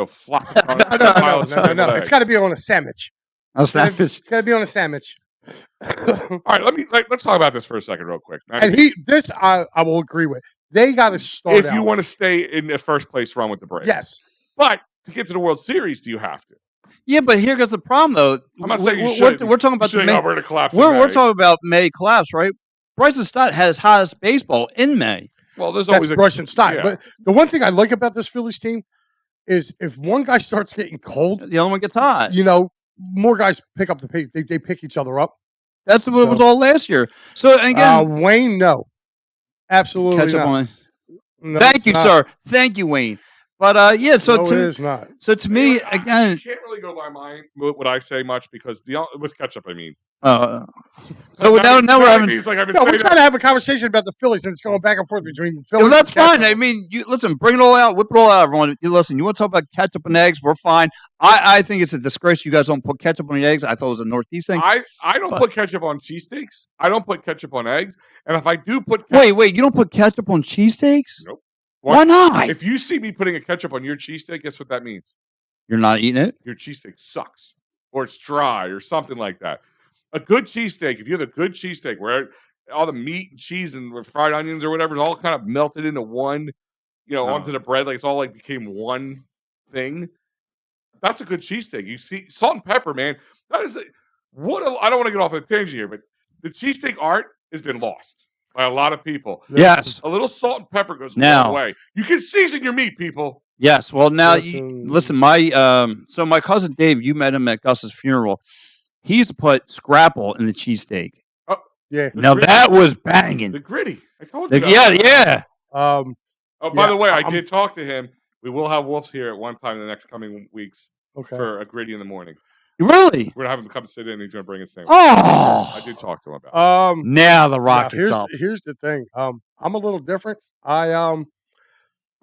flop it on a No. It's got to be on a sandwich. A sandwich. It's got to be on a sandwich. All right, let's talk about this for a second, real quick. And I will agree with. They got to start. If you want to stay in the first place run with the Braves, yes. But to get to the World Series, do you have to? Yeah, but here goes the problem, though. I'm not saying you should. We're talking about we're going to collapse. We're talking about May collapse, right? Bryson Stott had his hottest baseball in May. Well, there's That's always Bryson Stott. Yeah. But the one thing I like about this Phillies team is if one guy starts getting cold, the other one gets hot. More guys pick up the pace. They pick each other up. That's what it was all last year. So again, Wayne, no, absolutely ketchup not. on. No, Thank you, sir. Thank you, Wayne. But yeah, so it is not. So to me, again, I can't really go by mine what I say much because with ketchup, I mean. So now we're having. We're trying to have a conversation about the Phillies, and it's going back and forth between Phillies. Well, that's fine. I mean, listen, bring it all out, whip it all out, everyone. Listen, you want to talk about ketchup and eggs? We're fine. I think it's a disgrace you guys don't put ketchup on your eggs. I thought it was a Northeast thing. I don't put ketchup on cheesesteaks. I don't put ketchup on eggs. And if I do put wait, you don't put ketchup on cheesesteaks? Nope. Why not? If you see me putting a ketchup on your cheesesteak, guess what that means? You're not eating it? Your cheesesteak sucks. Or it's dry or something like that. A good cheesesteak, if you have a good cheesesteak where all the meat and cheese and fried onions or whatever is all kind of melted into one, onto the bread, like it's all like became one thing. That's a good cheesesteak. You see, salt and pepper, man. That is I don't want to get off on a tangent here, but the cheesesteak art has been lost by a lot of people. Yes. A little salt and pepper goes a long way. You can season your meat, people. Yes. Well, now, listen, my cousin Dave, you met him at Gus's funeral. He used to put scrapple in the cheesesteak. Oh, yeah. Now, that was banging. The gritty. I told you. Yeah. By the way, I did talk to him. We will have Wolves here at one time in the next coming weeks for a gritty in the morning. Really? We're going to have him come sit in. He's going to bring us in. Oh! I did talk to him about it. Now the rocket's up. Here's the thing. I'm a little different.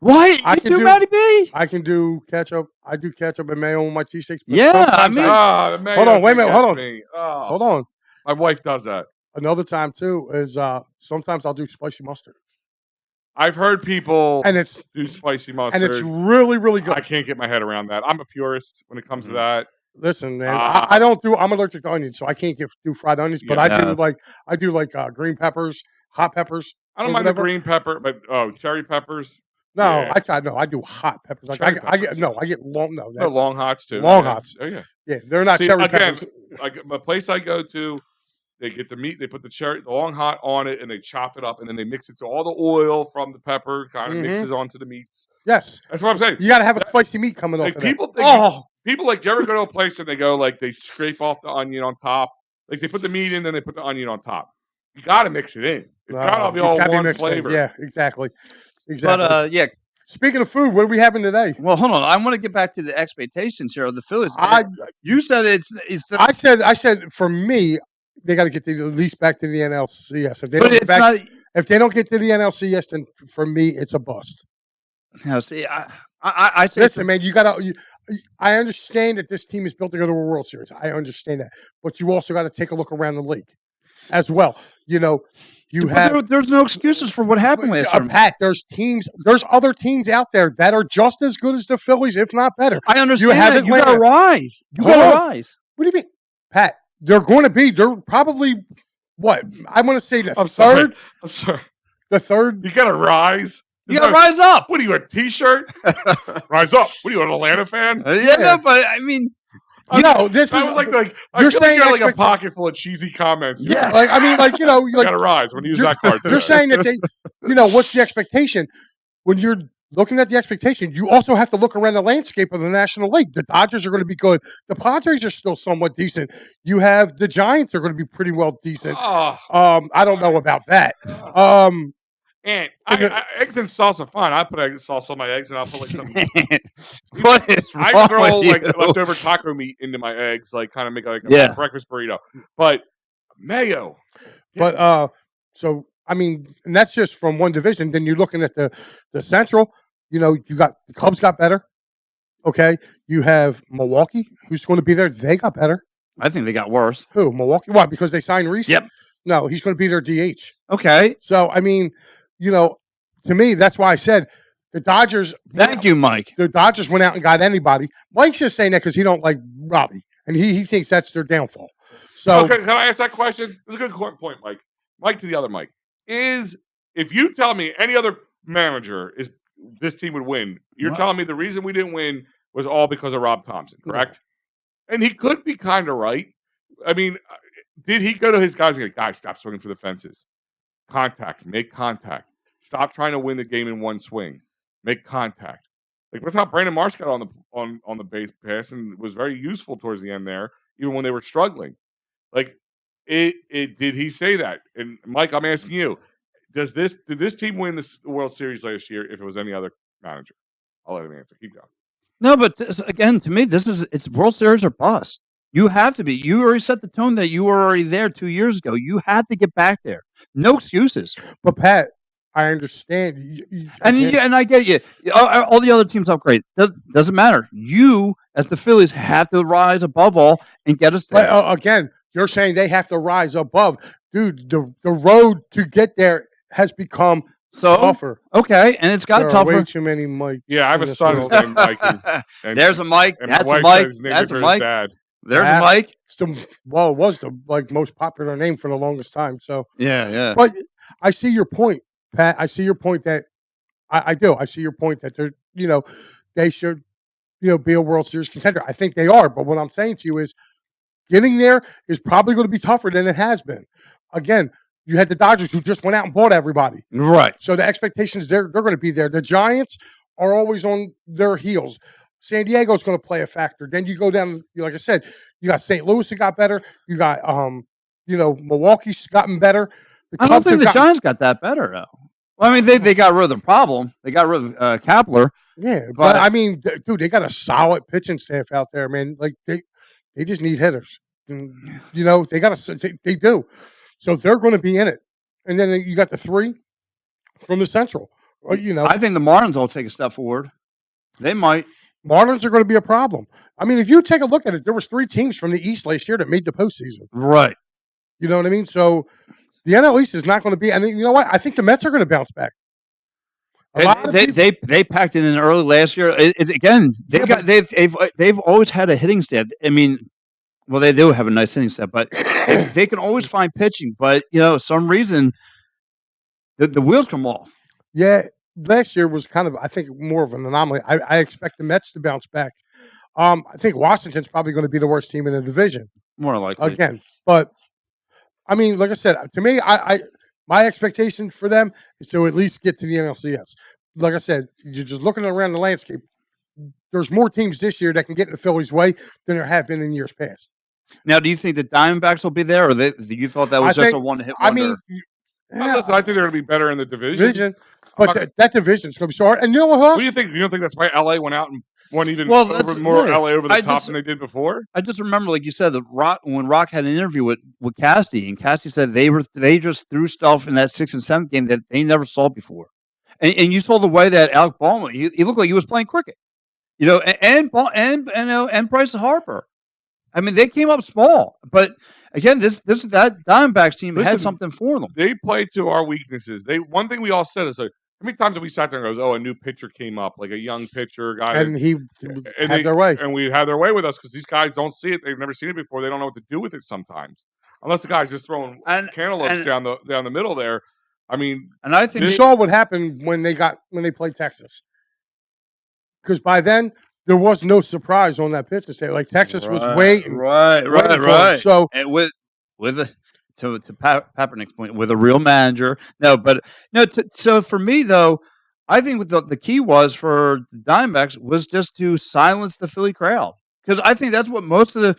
What? You too, Matty B? I can do ketchup. I do ketchup and mayo on my cheesesteaks. Yeah, the mayo. Hold on, wait a minute. Hold on. Oh, hold on. My wife does that. Another time too is sometimes I'll do spicy mustard. I've heard people do spicy mustard, and it's really, really good. I can't get my head around that. I'm a purist when it comes to that. Listen, man, I don't do. I'm allergic to onions, so I can't do fried onions. But I do like green peppers, hot peppers. I don't mind the green pepper, but cherry peppers. No, I do hot peppers. Like I get long. No, long hots too. Long hots. Oh yeah, yeah. They're not cherry peppers. The place I go to, They get the meat, they put the long hot on it, and they chop it up, and then they mix it so all the oil from the pepper kind of mixes onto the meats. Yes, that's what I'm saying. You got to have a spicy meat coming off. Like people think, people like you ever go to a place and they go like they scrape off the onion on top, like they put the meat in, then they put the onion on top. You got to mix it in. It's got to be all one flavor. Yeah, exactly. But yeah. Speaking of food, what are we having today? Well, hold on. I want to get back to the expectations here of the Phillies. You said it's. I said for me, they got to get at least back to the NLCS. If they don't get to the NLCS, then for me, it's a bust. No, see, I say listen, man. You got to. I understand that this team is built to go to a World Series. I understand that, but you also got to take a look around the league as well. You know. There's no excuses for what happened last year. Pat, there's other teams out there that are just as good as the Phillies, if not better. I understand. You got to rise. You got to rise. What do you mean, Pat? They're probably what? I want to say the third. I'm sorry. The third. You got to rise. You got to rise up. What are you, a T-shirt? Rise up. What are you, an Atlanta fan? No, but I mean. This was like you're saying you got like a pocket full of cheesy comments. Yeah, you got to rise when you use that card. You're saying that they, what's the expectation? When you're looking at the expectation, you also have to look around the landscape of the National League. The Dodgers are going to be good. The Padres are still somewhat decent. You have the Giants are going to be pretty well decent. I don't know about that. And eggs and sauce are fine. I put egg and sauce on my eggs, and I'll put like something. What is wrong I throw with you? like leftover taco meat into my eggs, like kind of make like a breakfast burrito. But mayo. So I mean, and that's just from one division. Then you're looking at the Central. You got the Cubs got better. Okay, you have Milwaukee, who's going to be there. They got better. I think they got worse. Who? Milwaukee? Why? Because they signed Reese? Yep. No, he's going to be their DH. Okay. So I mean. To me, that's why I said the Dodgers. Thank you, Mike. The Dodgers went out and got anybody. Mike's just saying that because he don't like Robbie, and he thinks that's their downfall. So, okay, can I ask that question? It's a good point, Mike. Mike to the other Mike. If you tell me any other manager this team would win, you're telling me the reason we didn't win was all because of Rob Thompson, correct? Yeah. And he could be kind of right. I mean, did he go to his guys and go, guys, stop swinging for the fences? Make contact. Stop trying to win the game in one swing. Make contact. Like that's how Brandon Marsh got on the base pass and was very useful towards the end there, even when they were struggling. Like did he say that? And Mike, I'm asking you, did this team win the World Series last year if it was any other manager? I'll let him answer. Keep going. No, but again, to me, it's World Series or bust. You have to be. You already set the tone that you were already there 2 years ago. You had to get back there. No excuses. But Pat, I understand. And I get you. All the other teams upgrade. Doesn't matter. You, as the Phillies, have to rise above all and get us there. But, again, you're saying they have to rise above. Dude, the road to get there has become tougher. Okay, and it's got tougher. Way too many Mikes. Yeah, I have a son named Mike. And there's a Mike. That's a Mike. That's a Mike. Dad. There's a Mike. It was the most popular name for the longest time. So yeah. But I see your point, Pat. I see your point that I do. I see your point that they're they should be a World Series contender. I think they are. But what I'm saying to you is getting there is probably going to be tougher than it has been. Again, you had the Dodgers who just went out and bought everybody. Right. So the expectations they're going to be there. The Giants are always on their heels. San Diego's going to play a factor. Then you go down, like I said, you got St. Louis who got better. You got, Milwaukee's gotten better. I don't think the Giants got that better, though. Well, I mean, they got rid of the problem. They got rid of Kapler. Yeah, but I mean, dude, they got a solid pitching staff out there, man. Like they just need hitters. And, they do. So they're going to be in it. And then you got the three from the Central. I think the Marlins will take a step forward. They might. Marlins are going to be a problem. I mean, if you take a look at it, there was 3 teams from the East last year that made the postseason. Right. You know what I mean? So the NL East is not going to be. And you know what? I think the Mets are going to bounce back. They packed it in early last year. They've always had a hitting staff. I mean, well, they do have a nice hitting staff, but they can always find pitching. But some reason the wheels come off. Yeah. Last year was kind of, I think, more of an anomaly. I expect the Mets to bounce back. I think Washington's probably going to be the worst team in the division. More likely. Again. But, I mean, like I said, to me, my expectation for them is to at least get to the NLCS. Like I said, you're just looking around the landscape. There's more teams this year that can get in the Phillies' way than there have been in years past. Now, do you think the Diamondbacks will be there, or you thought that was just a one-hit wonder? I mean, listen, I think they're going to be better in the division. But that division's going to be so hard. And you know what else? What do you think? You don't think that's why LA went out and won even LA over the top than they did before? I just remember, like you said, when Rock had an interview with Cassidy, and Cassidy said they just threw stuff in that 6th and 7th game that they never saw before. And you saw the way that Alec Baldwin, he looked like he was playing cricket. And Bryce Harper. I mean, they came up small, but again, that Diamondbacks team had something for them. They played to our weaknesses. One thing we all said is, like, how many times have we sat there and goes, "Oh, a new pitcher came up, like a young pitcher guy," and he had their way, and we had their way with us because these guys don't see it. They've never seen it before. They don't know what to do with it sometimes, unless the guy's just throwing cantaloupes down the middle there. I mean, and I think you saw what happened when they played Texas, because by then there was no surprise on that pitch to say, like, Texas was waiting. Right. So, and with to Kaepernick's point, with a real manager. So for me, though, I think the key was for the Diamondbacks was just to silence the Philly crowd, because I think that's what most of the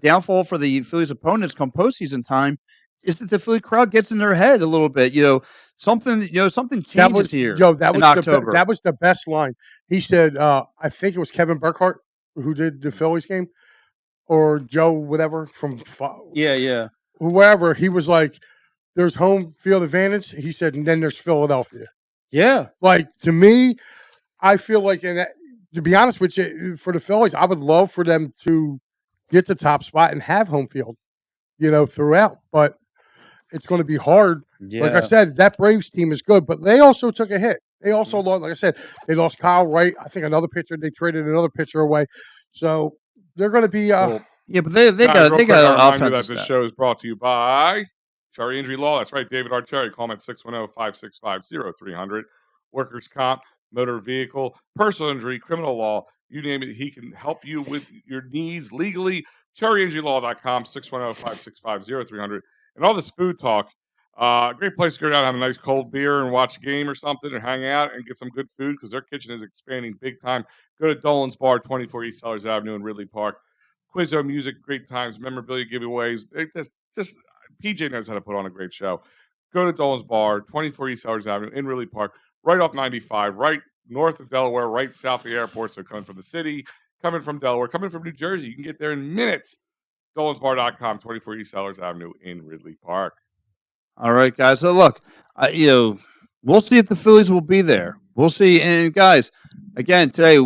downfall for the Phillies opponents come postseason time is that the Philly crowd gets in their head a little bit. Something changes here. October. That was the best line. He said, I think it was Kevin Burkhardt who did the Phillies game, or Joe, whatever, from whoever. He was like, there's home field advantage. He said, and then there's Philadelphia. Yeah. Like, to me, I feel like, to be honest with you, for the Phillies, I would love for them to get the top spot and have home field, throughout. But it's going to be hard. Yeah. Like I said, that Braves team is good, but they also took a hit. They also lost, like I said, they lost Kyle Wright. I think another pitcher. They traded another pitcher away. So they're going to be. But they got offense. This show is brought to you by Cherry Injury Law. That's right, David R. Cherry. Call him at 610-565-0300. Workers' comp, motor vehicle, personal injury, criminal law. You name it, he can help you with your needs legally. CherryInjuryLaw.com, 610-565-0300. And all this food talk, great place to go down and have a nice cold beer and watch a game or something and hang out and get some good food because their kitchen is expanding big time. Go to Dolan's Bar, 24 East Sellers Avenue in Ridley Park. Quizzo music, great times, memorabilia giveaways. Just PJ knows how to put on a great show. Go to Dolan's Bar, 24 East Sellers Avenue in Ridley Park, right off 95, right north of Delaware, right south of the airport. So coming from the city, coming from Delaware, coming from New Jersey, you can get there in minutes. DolansBar.com, 24 East Sellers Avenue in Ridley Park. All right, guys. So look, we'll see if the Phillies will be there. We'll see. And guys, again, today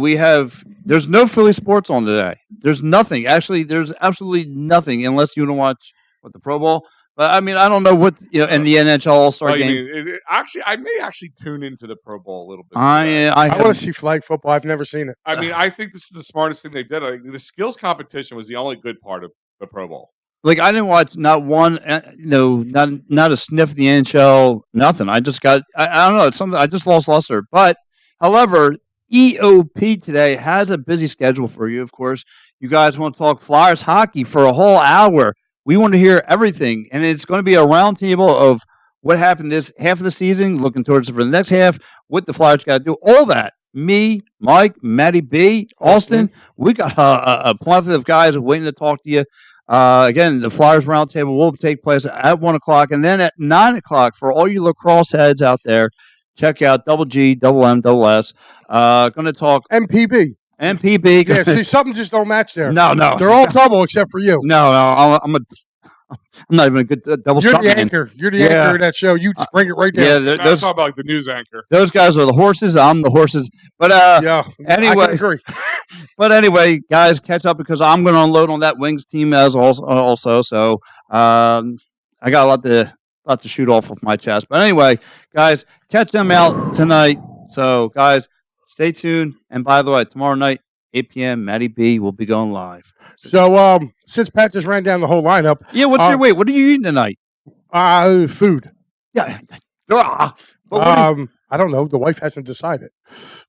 there's no Philly sports on today. There's nothing. Actually, there's absolutely nothing unless you want to watch the Pro Bowl. But I mean, I don't know what in the NHL All-Star game. I may actually tune into the Pro Bowl a little bit. I want to see flag football. I've never seen it. I mean, I think this is the smartest thing they did. The skills competition was the only good part of the Pro Bowl. Like, I didn't watch not one, not a sniff of the NHL, nothing. I just got, I don't know, it's something. I just lost luster. But, however, EOP today has a busy schedule for you. Of course, you guys want to talk Flyers hockey for a whole hour. We want to hear everything, and it's going to be a roundtable of what happened this half of the season, looking towards for the next half, what the Flyers got to do, all that. Me, Mike, Matty B, Austin, we got a plethora of guys waiting to talk to you. Again, the Flyers roundtable will take place at 1 o'clock, and then at 9 o'clock for all you lacrosse heads out there, check out Double G, Double M, Double S. Going to talk MPB. Yeah, see, something just don't match there. No. They're all double except for you. No, I'm not even a good double. You're the anchor. You're the anchor of that show. You just bring it right down. Yeah, those talk about like the news anchor. Those guys are the horses. I'm the horses. But anyway, I can agree. But anyway, guys, catch up because I'm going to unload on that Wings team as also. So I got a lot to shoot off of my chest. But anyway, guys, catch them out tonight. So guys, stay tuned. And by the way, tomorrow night, 8 p.m., Matty B will be going live. So since Pat just ran down the whole lineup. Yeah, what are you eating tonight? Food. Yeah. I don't know. The wife hasn't decided.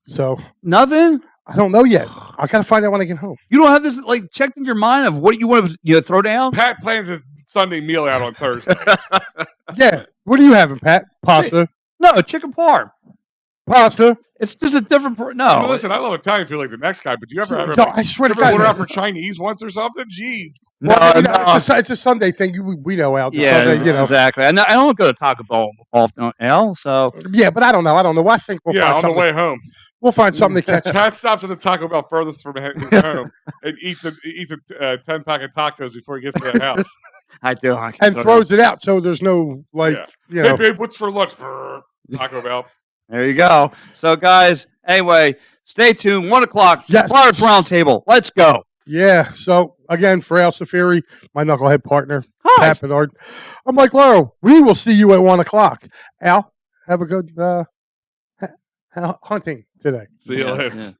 So nothing? I don't know yet. I got to find out when I get home. You don't have this checked in your mind of what you want to throw down? Pat plans his Sunday meal out on Thursday. Yeah. What are you having, Pat? Pasta. No, chicken parm. Pasta. It's just a different. No, I mean, listen, I love Italian food like the next guy, but do you ever have Yo, I swear to ever order God. out for Chinese once or something? Jeez. no, Well, no. it's a Sunday thing. We know out. Yeah, Sunday, you know. exactly. I don't go to Taco Bell often, Al. So Yeah, but I don't know. I think we'll find On the something. way home. We'll find something to catch. Pat stops at the Taco Bell furthest from his home and eats a 10-pack of tacos before he gets to the house. I do. And throws it out so there's no, you Hey, know. babe, what's for lunch? Taco Bell. There you go. So, guys, anyway, stay tuned. 1 o'clock. Yes. Pirates Roundtable. Let's go. Yeah. So, again, for Al Safiri, my knucklehead partner, Hi. Pat Bernard, I'm Mike Lauro. We will see you at 1 o'clock. Al, have a good hunting today. See you later. Yeah.